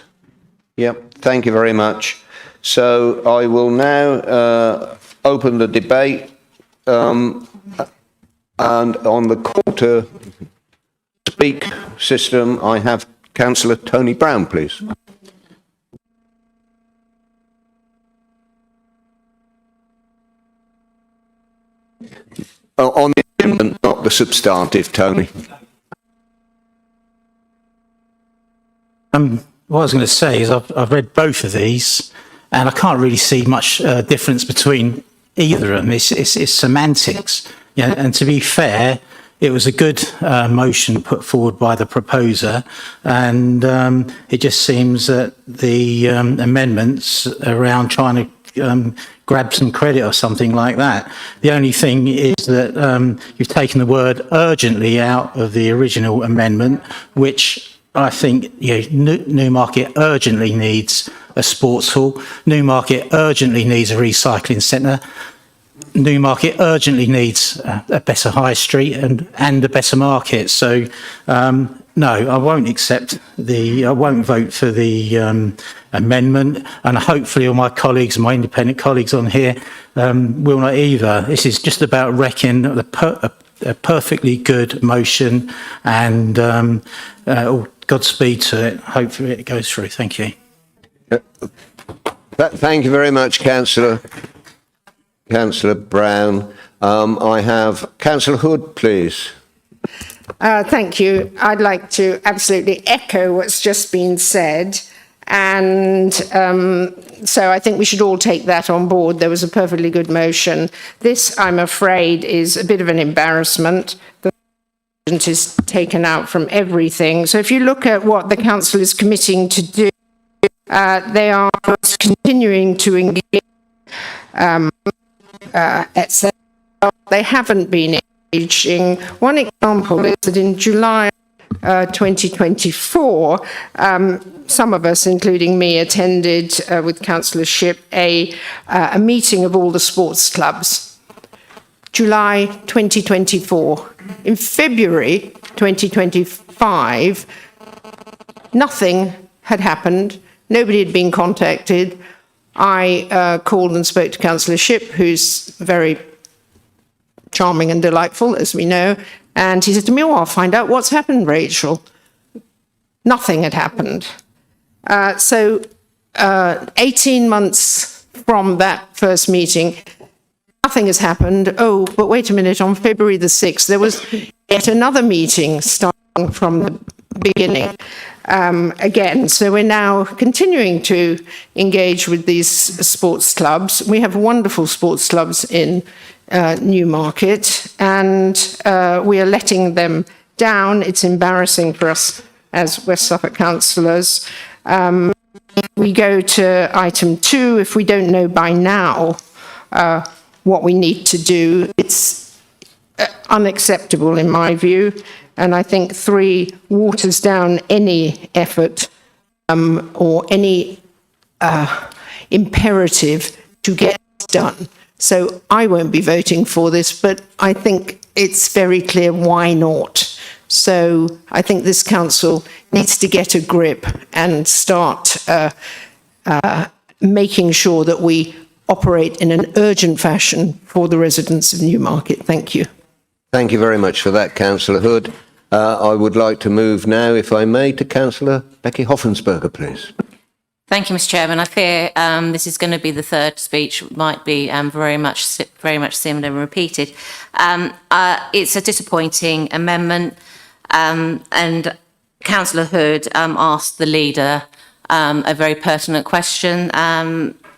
Yep, thank you very much. So I will now open the debate, and on the call to speak system, I have Councillor Tony Brown, please. On the amendment, not the substantive, Tony. What I was going to say is I've read both of these, and I can't really see much difference between either of them. It's semantics. Yeah, and to be fair, it was a good motion put forward by the proposer, and it just seems that the amendments around trying to grab some credit or something like that. The only thing is that you've taken the word urgently out of the original amendment, which I think Newmarket urgently needs a sports hall. Newmarket urgently needs a recycling centre. Newmarket urgently needs a better high street and a better market. So, no, I won't I won't vote for the amendment, and hopefully all my colleagues, my independent colleagues on here, will not either. This is just about wrecking a perfectly good motion, and Godspeed to it. Hopefully it goes through. Thank you. Thank you very much, Councillor Brown. I have Councillor Hood, please. Thank you. I'd like to absolutely echo what's just been said. And so I think we should all take that on board. There was a perfectly good motion. This, I'm afraid, is a bit of an embarrassment. The is taken out from everything. So if you look at what the council is committing to do, they are continuing to engage, etc. They haven't been engaging. One example is that in July 2024, some of us, including me, attended with Councillor Shipp a meeting of all the sports clubs. July 2024. In February 2025, nothing had happened. Nobody had been contacted. I called and spoke to Councillor Shipp, who's very charming and delightful, as we know, and he said to me, "Oh, I'll find out what's happened, Rachel." Nothing had happened. So 18 months from that first meeting, nothing has happened. Oh, but wait a minute, on February the 6th, there was yet another meeting starting from the beginning again. So we're now continuing to engage with these sports clubs. We have wonderful sports clubs in Newmarket, and we are letting them down. It's embarrassing for us as West Suffolk councillors. We go to item 2. If we don't know by now what we need to do, it's unacceptable in my view. And I think 3 waters down any effort or any imperative to get this done. So I won't be voting for this, but I think it's very clear why not. So I think this council needs to get a grip and start making sure that we operate in an urgent fashion for the residents of Newmarket. Thank you. Thank you very much for that, Councillor Hood. I would like to move now, if I may, to Councillor Becky Hoffensberger, please. Thank you, Mr. Chairman. I fear this is going to be the third speech, might be very much similar and repeated. It's a disappointing amendment, and Councillor Hood asked the leader a very pertinent question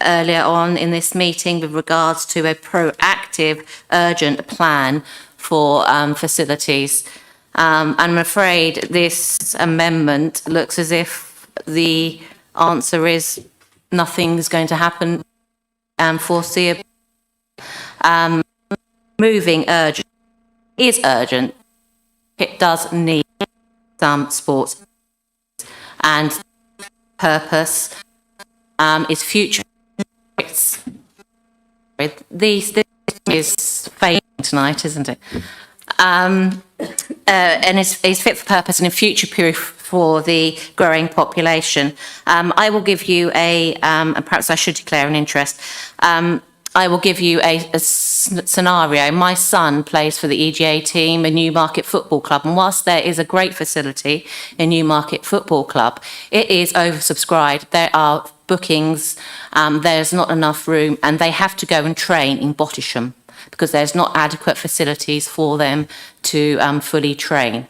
earlier on in this meeting with regards to a proactive, urgent plan for facilities. I'm afraid this amendment looks as if the answer is nothing's going to happen and foreseeable. Moving urgent is urgent. It does need some sports and purpose is future. This is failing tonight, isn't it? And is fit for purpose and in future proof for the growing population. I will give you and perhaps I should declare an interest. I will give you a scenario. My son plays for the EGA team, a Newmarket Football Club, and whilst there is a great facility in Newmarket Football Club, it is oversubscribed. There are bookings, there's not enough room, and they have to go and train in Bottisham because there's not adequate facilities for them to fully train.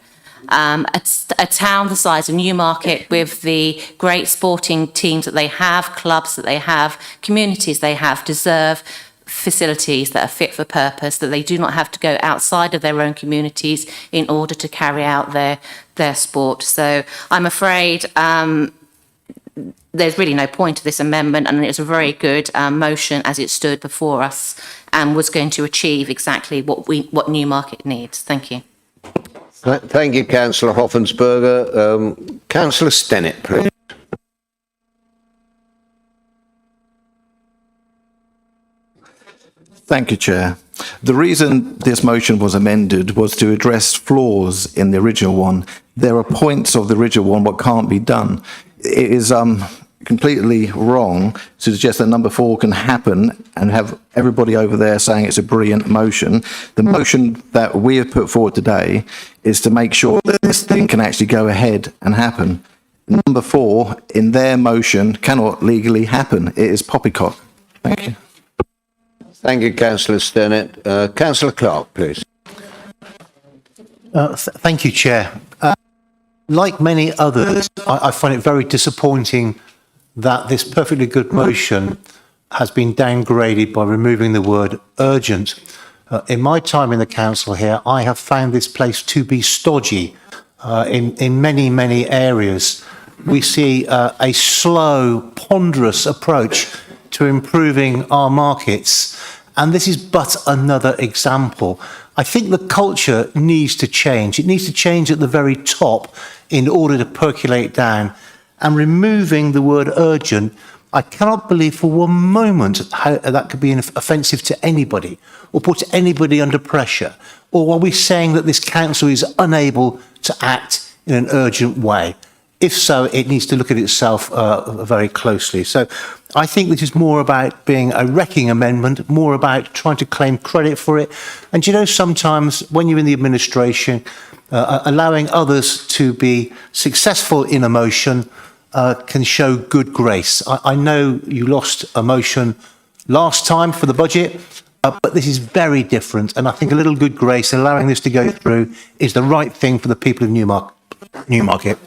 A town the size of Newmarket, with the great sporting teams that they have, clubs that they have, communities they have, deserve facilities that are fit for purpose, that they do not have to go outside of their own communities in order to carry out their sport. So I'm afraid there's really no point to this amendment, and it's a very good motion as it stood before us and was going to achieve exactly what Newmarket needs. Thank you. Thank you, Councillor Hoffensberger. Councillor Stennett, please. Thank you, Chair. The reason this motion was amended was to address flaws in the original one. There are points of the original one what can't be done. It is completely wrong to suggest that number 4 can happen and have everybody over there saying it's a brilliant motion. The motion that we have put forward today is to make sure that this thing can actually go ahead and happen. Number 4 in their motion cannot legally happen. It is poppycock. Thank you. Thank you, Councillor Stennett. Councillor Clark, please. Thank you, Chair. Like many others, I find it very disappointing that this perfectly good motion has been downgraded by removing the word urgent. In my time in the council here, I have found this place to be stodgy in many, many areas. We see a slow, ponderous approach to improving our markets, and this is but another example. I think the culture needs to change. It needs to change at the very top in order to percolate down. And removing the word urgent, I cannot believe for one moment how that could be offensive to anybody or put anybody under pressure. Or are we saying that this council is unable to act in an urgent way? If so, it needs to look at itself very closely. So I think this is more about being a wrecking amendment, more about trying to claim credit for it. And you know, sometimes when you're in the administration, allowing others to be successful in a motion can show good grace. I know you lost a motion last time for the budget, but this is very different. And I think a little good grace, allowing this to go through, is the right thing for the people of Newmarket.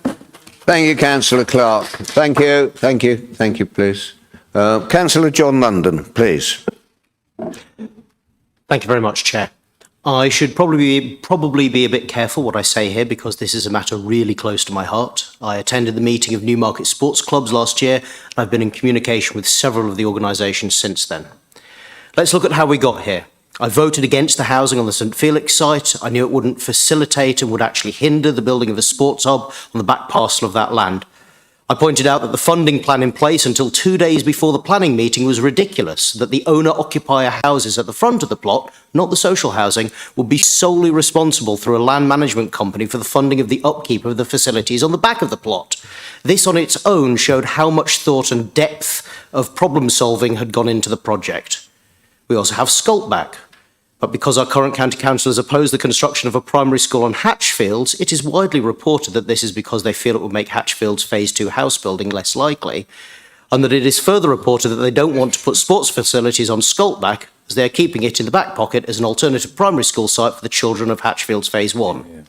Thank you, Councillor Clark. Thank you. Thank you. Thank you, please. Councillor John London, please. Thank you very much, Chair. I should probably be a bit careful what I say here because this is a matter really close to my heart. I attended the meeting of Newmarket Sports Clubs last year, and I've been in communication with several of the organisations since then. Let's look at how we got here. I voted against the housing on the St Felix site. I knew it wouldn't facilitate and would actually hinder the building of a sports hub on the back parcel of that land. I pointed out that the funding plan in place until 2 days before the planning meeting was ridiculous, that the owner-occupier houses at the front of the plot, not the social housing, would be solely responsible through a land management company for the funding of the upkeep of the facilities on the back of the plot. This on its own showed how much thought and depth of problem solving had gone into the project. We also have Skulkback. But because our current county councillors oppose the construction of a primary school on Hatchfields, it is widely reported that this is because they feel it would make Hatchfields Phase 2 house building less likely, and that it is further reported that they don't want to put sports facilities on Skulkback as they are keeping it in the back pocket as an alternative primary school site for the children of Hatchfields Phase 1.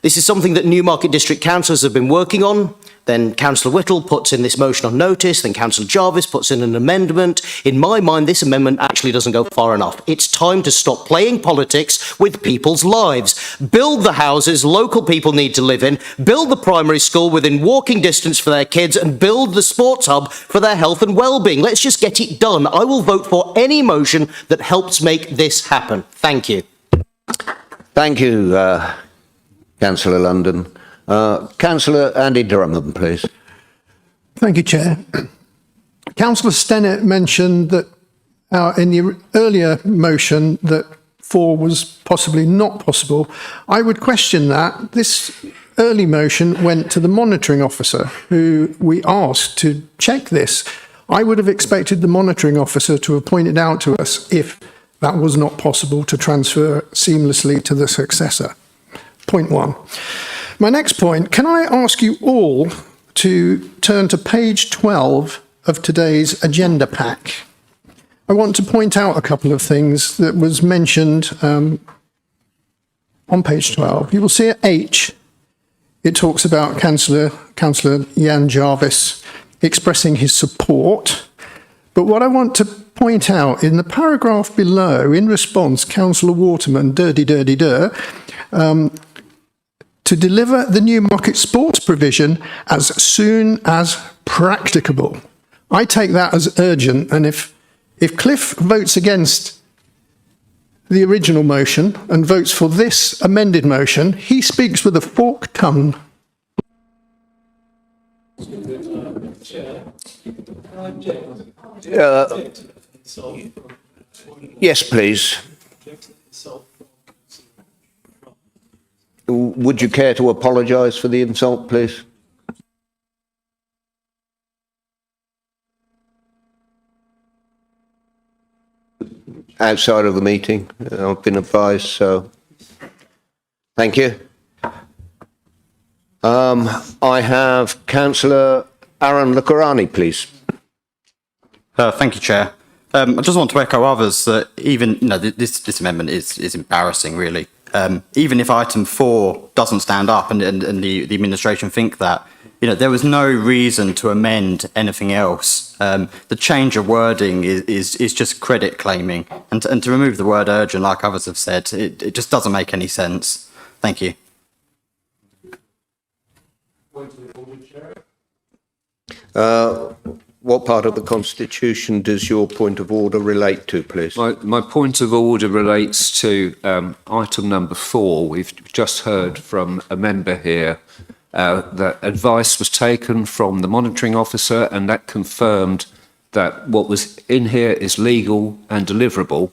This is something that Newmarket District councillors have been working on. Then Councillor Whittle puts in this motion on notice, then Councillor Jarvis puts in an amendment. In my mind, this amendment actually doesn't go far enough. It's time to stop playing politics with people's lives. Build the houses local people need to live in, build the primary school within walking distance for their kids, and build the sports hub for their health and well-being. Let's just get it done. I will vote for any motion that helps make this happen. Thank you. Thank you, Councillor London. Councillor Andy Drummond, please. Thank you, Chair. Councillor Stennett mentioned that in the earlier motion that 4 was possibly not possible. I would question that. This early motion went to the monitoring officer, who we asked to check this. I would have expected the monitoring officer to have pointed out to us if that was not possible to transfer seamlessly to the successor. Point 1. My next point, can I ask you all to turn to page 12 of today's agenda pack? I want to point out a couple of things that was mentioned on page 12. You will see at H, it talks about Councillor Ian Jarvis expressing his support. But what I want to point out in the paragraph below, in response, Councillor Waterman, to deliver the Newmarket sports provision as soon as practicable. I take that as urgent, and if Cliff votes against the original motion and votes for this amended motion, he speaks with a forked tongue. Yes, please. Would you care to apologise for the insult, please? Outside of the meeting, I've been advised, so thank you. I have Councillor Aaron Lucarani, please. Thank you, Chair. I just want to echo others that even, this amendment is embarrassing, really. Even if item 4 doesn't stand up and the administration think that, there was no reason to amend anything else. The change of wording is just credit claiming, and to remove the word urgent, like others have said, it just doesn't make any sense. Thank you. What part of the Constitution does your point of order relate to, please? My point of order relates to item number 4. We've just heard from a member here that advice was taken from the monitoring officer, and that confirmed that what was in here is legal and deliverable.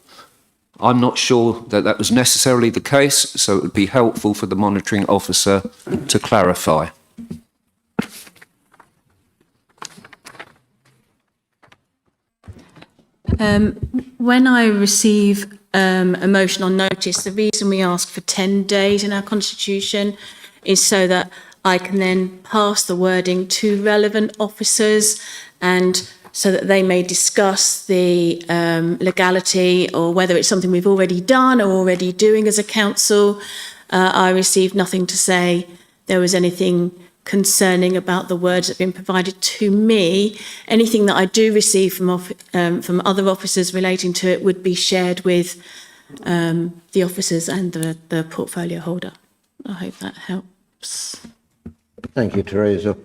I'm not sure that that was necessarily the case, so it would be helpful for the monitoring officer to clarify. When I receive a motion on notice, the reason we ask for 10 days in our constitution is so that I can then pass the wording to relevant officers, and so that they may discuss the legality or whether it's something we've already done or already doing as a council. I received nothing to say there was anything concerning about the words that have been provided to me. Anything that I do receive from other officers relating to it would be shared with the officers and the portfolio holder. I hope that helps. Thank you, Teresa.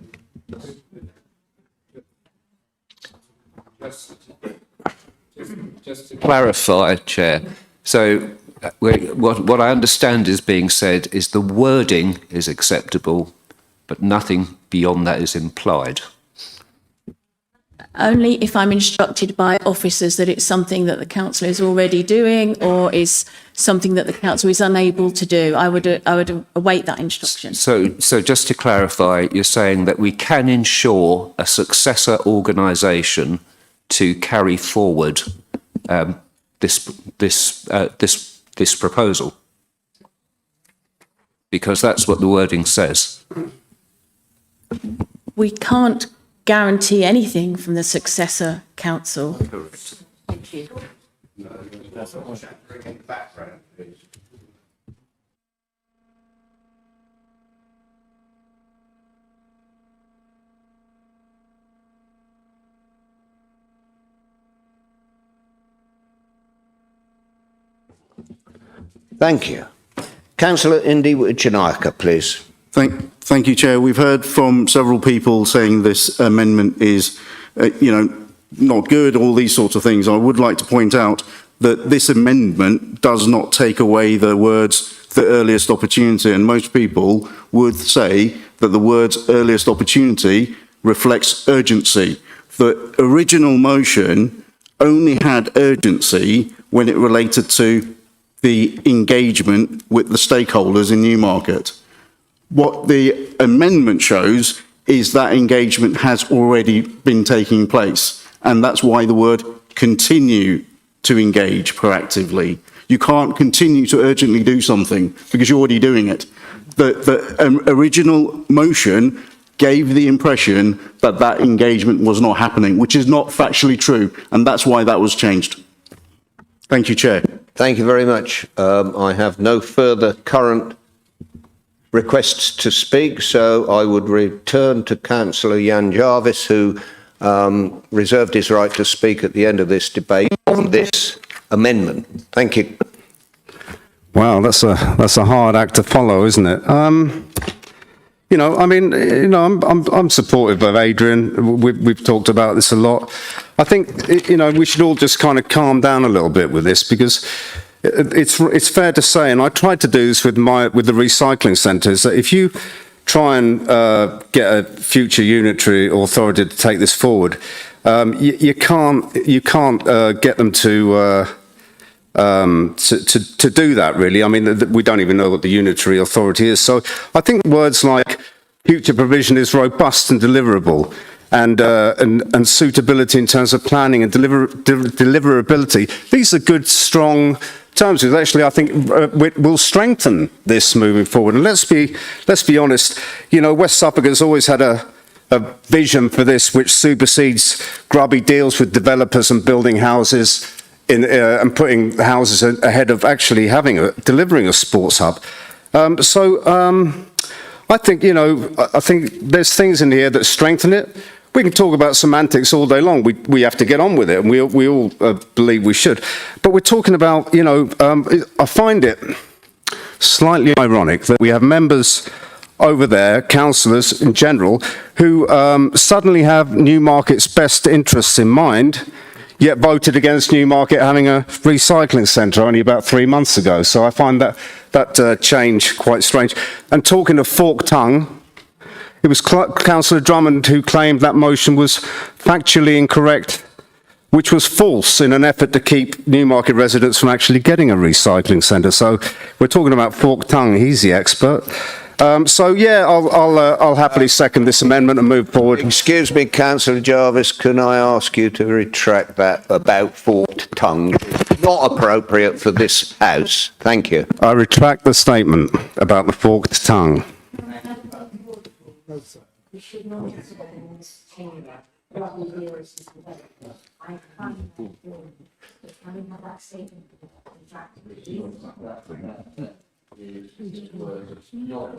Just to clarify, Chair, so what I understand is being said is the wording is acceptable, but nothing beyond that is implied. Only if I'm instructed by officers that it's something that the council is already doing or is something that the council is unable to do. I would await that instruction. So just to clarify, you're saying that we can ensure a successor organisation to carry forward this proposal, because that's what the wording says. We can't guarantee anything from the successor council. Correct. Thank you. Thank you. Councillor Indy Janayaka, please. Thank you, Chair. We've heard from several people saying this amendment is, not good, all these sorts of things. I would like to point out that this amendment does not take away the words the earliest opportunity, and most people would say that the words earliest opportunity reflects urgency. The original motion only had urgency when it related to the engagement with the stakeholders in Newmarket. What the amendment shows is that engagement has already been taking place, and that's why the word continue to engage proactively. You can't continue to urgently do something because you're already doing it. The original motion gave the impression that that engagement was not happening, which is not factually true, and that's why that was changed. Thank you, Chair. Thank you very much. I have no further current requests to speak, so I would return to Councillor Jan Jarvis, who reserved his right to speak at the end of this debate on this amendment. Thank you. Wow, that's a hard act to follow, isn't it? I'm supportive of Adrian. We've talked about this a lot. I think, we should all just kind of calm down a little bit with this, because it's fair to say, and I tried to do this with the recycling centres, that if you try and get a future unitary authority to take this forward, you can't get them to do that, really. I mean, we don't even know what the unitary authority is. So I think words like future provision is robust and deliverable, and suitability in terms of planning and deliverability. These are good, strong terms. Actually, I think will strengthen this moving forward. And let's be honest. West Suffolk has always had a vision for this, which supersedes grubby deals with developers and building houses and putting houses ahead of actually delivering a sports hub. I think there's things in here that strengthen it. We can talk about semantics all day long. We have to get on with it, and we all believe we should. But we're talking about, I find it slightly ironic that we have members over there, councillors in general, who suddenly have Newmarket's best interests in mind, yet voted against Newmarket having a recycling centre only about 3 months ago. So I find that change quite strange. And talking of forked tongue, it was Councillor Drummond who claimed that motion was factually incorrect, which was false in an effort to keep Newmarket residents from actually getting a recycling centre. So we're talking about forked tongue. He's the expert. I'll happily second this amendment and move forward. Excuse me, Councillor Jarvis, can I ask you to retract that about forked tongue? Not appropriate for this House. Thank you. I retract the statement about the forked tongue.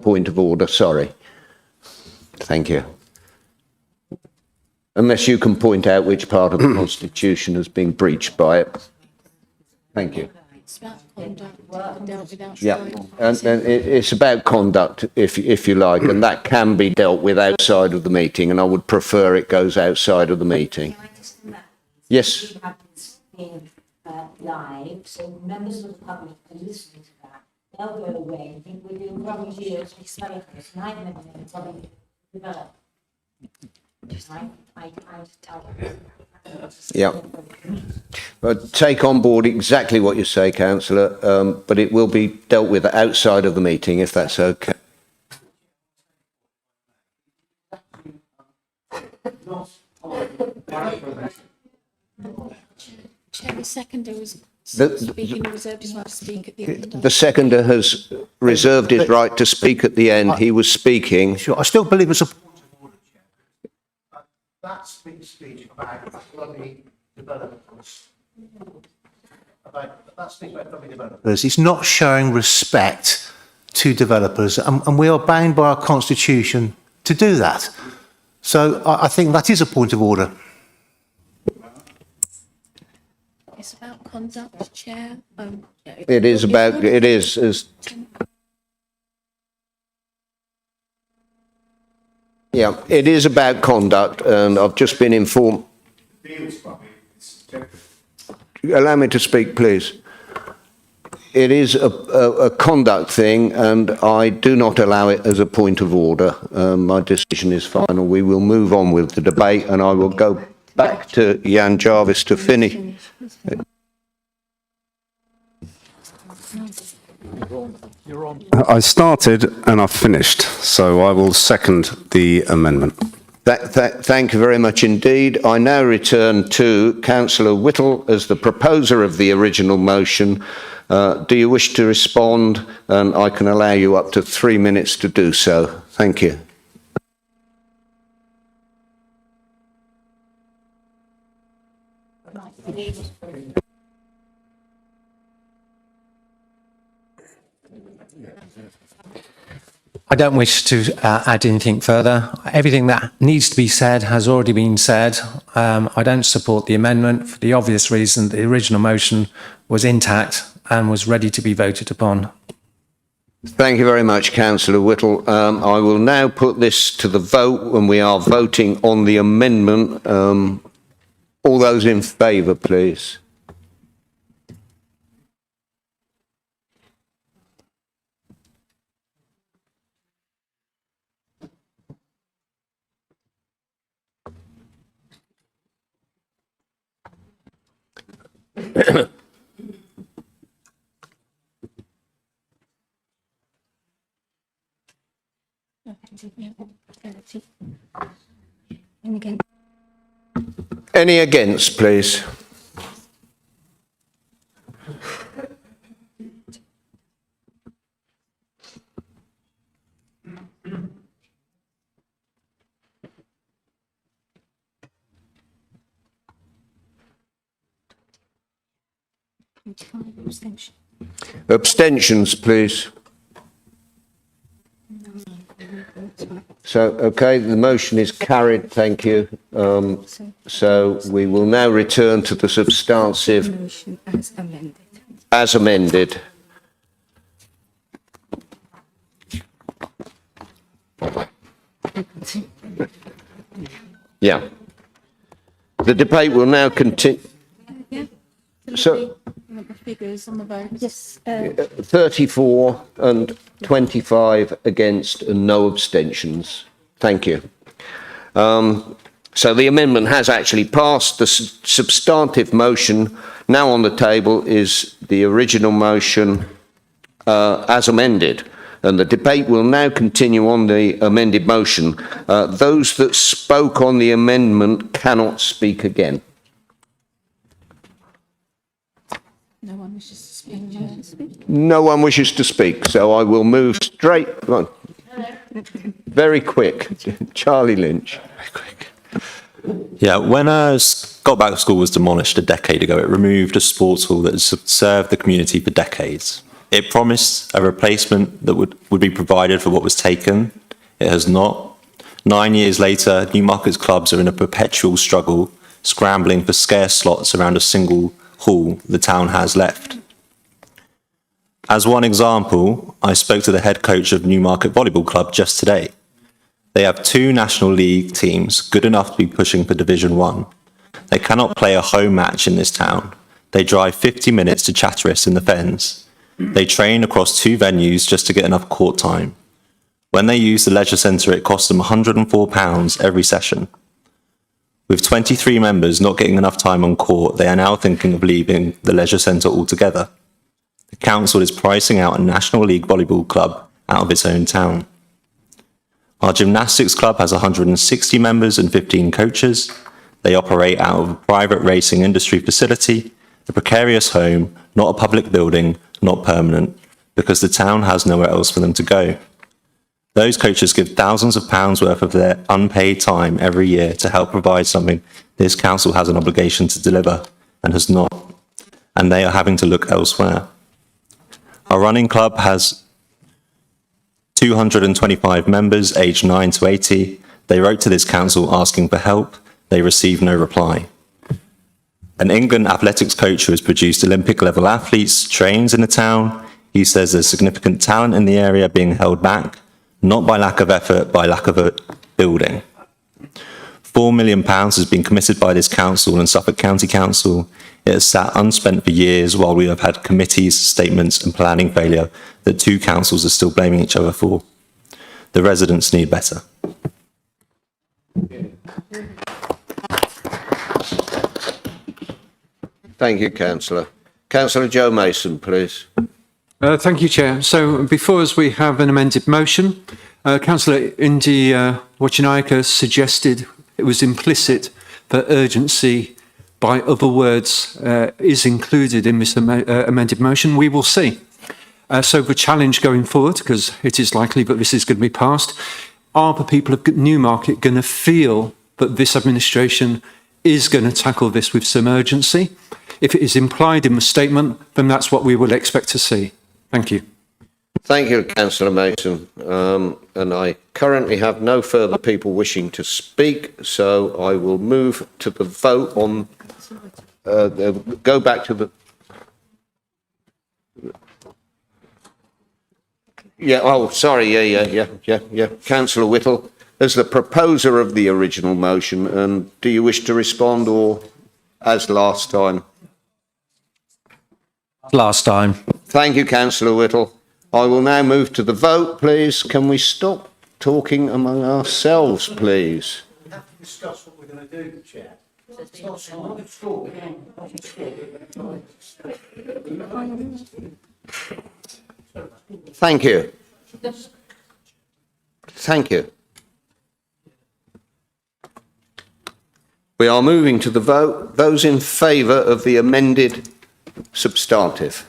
Point of order, sorry. Thank you. Unless you can point out which part of the Constitution has been breached by it. Thank you. Yeah, and it's about conduct, if you like, and that can be dealt with outside of the meeting, and I would prefer it goes outside of the meeting. Yes. Live, so members of the public can listen to that. They'll go away and think we're doing rubbish deals with developers, and I've never known something develop. Yeah. Take on board exactly what you say, Councillor, but it will be dealt with outside of the meeting, if that's okay. Chair, the seconder was speaking, reserved his right to speak at the end. The seconder has reserved his right to speak at the end. He was speaking. Sure, I still believe it's a point of order, Chair. That speech about bloody developers. It's not showing respect to developers, and we are bound by our constitution to do that. So I think that is a point of order. It's about conduct, Chair. It is about, it is, as yeah, it is about conduct, and I've just been informed. Allow me to speak, please. It is a conduct thing, and I do not allow it as a point of order. My decision is final. We will move on with the debate, and I will go back to Jan Jarvis to finish. I started and I've finished, so I will second the amendment. Thank you very much indeed. I now return to Councillor Whittle as the proposer of the original motion. Do you wish to respond? And I can allow you up to 3 minutes to do so. Thank you. I don't wish to add anything further. Everything that needs to be said has already been said. I don't support the amendment for the obvious reason that the original motion was intact and was ready to be voted upon. Thank you very much, Councillor Whittle. I will now put this to the vote when we are voting on the amendment. All those in favour, please. Any against, please? Abstentions, please. So, okay, the motion is carried, thank you. So we will now return to the substantive Motion as amended. as amended. Yeah. The debate will now continue. So, The figures on the vote. Yes. 34 and 25 against and no abstentions. Thank you. So the amendment has actually passed. The substantive motion now on the table is the original motion as amended. And the debate will now continue on the amended motion. Those that spoke on the amendment cannot speak again. No one wishes to speak. No one wishes to speak, so I will move straight on. Very quick. Charlie Lynch. Yeah, when Scott Back School was demolished a decade ago, it removed a sports hall that has served the community for decades. It promised a replacement that would be provided for what was taken. It has not. 9 years later, Newmarket's clubs are in a perpetual struggle, scrambling for scarce slots around a single hall the town has left. As one example, I spoke to the head coach of Newmarket Volleyball Club just today. They have 2 National League teams good enough to be pushing for Division 1. They cannot play a home match in this town. They drive 50 minutes to Chatteris in the Fens. They train across 2 venues just to get enough court time. When they use the leisure centre, it costs them £104 every session. With 23 members not getting enough time on court, they are now thinking of leaving the leisure centre altogether. The council is pricing out a National League volleyball club out of its own town. Our gymnastics club has 160 members and 15 coaches. They operate out of a private racing industry facility, a precarious home, not a public building, not permanent, because the town has nowhere else for them to go. Those coaches give thousands of pounds worth of their unpaid time every year to help provide something this council has an obligation to deliver and has not, and they are having to look elsewhere. Our running club has 225 members aged 9 to 80. They wrote to this council asking for help. They received no reply. An England athletics coach who has produced Olympic level athletes trains in the town. He says there's significant talent in the area being held back, not by lack of effort, by lack of a building. £4 million has been committed by this council and Suffolk County Council. It has sat unspent for years while we have had committees, statements and planning failure that two councils are still blaming each other for. The residents need better. Thank you, Councillor. Councillor Joe Mason, please. Thank you, Chair. So before us we have an amended motion. Councillor Indy Wachinayaka suggested it was implicit that urgency by other words is included in this amended motion. We will see. So the challenge going forward, because it is likely that this is going to be passed, are the people of Newmarket going to feel that this administration is going to tackle this with some urgency? If it is implied in the statement, then that's what we will expect to see. Thank you. Thank you, Councillor Mason. And I currently have no further people wishing to speak, so I will move to the vote on, go back to the... Yeah, oh, sorry, yeah. Councillor Whittle, as the proposer of the original motion, and do you wish to respond, or as last time? Last time. Thank you, Councillor Whittle. I will now move to the vote, please. Can we stop talking among ourselves, please? We have to discuss what we're going to do, Chair. Thank you. Thank you. We are moving to the vote. Those in favour of the amended substantive?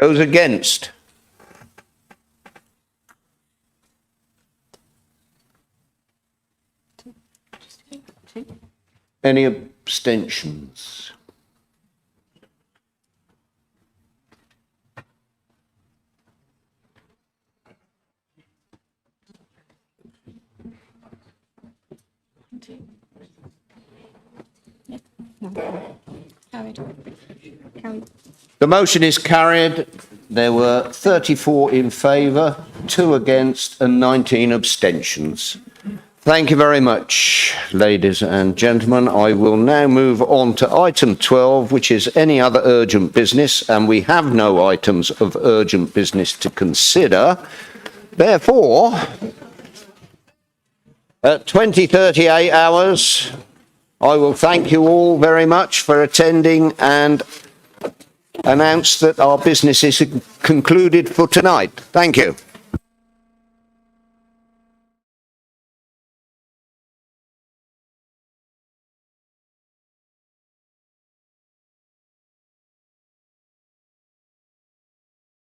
Those against? Any abstentions? The motion is carried. There were 34 in favour, 2 against and 19 abstentions. Thank you very much, ladies and gentlemen. I will now move on to item 12, which is any other urgent business, and we have no items of urgent business to consider. Therefore, at 20:38 hours, I will thank you all very much for attending and announce that our business is concluded for tonight. Thank you.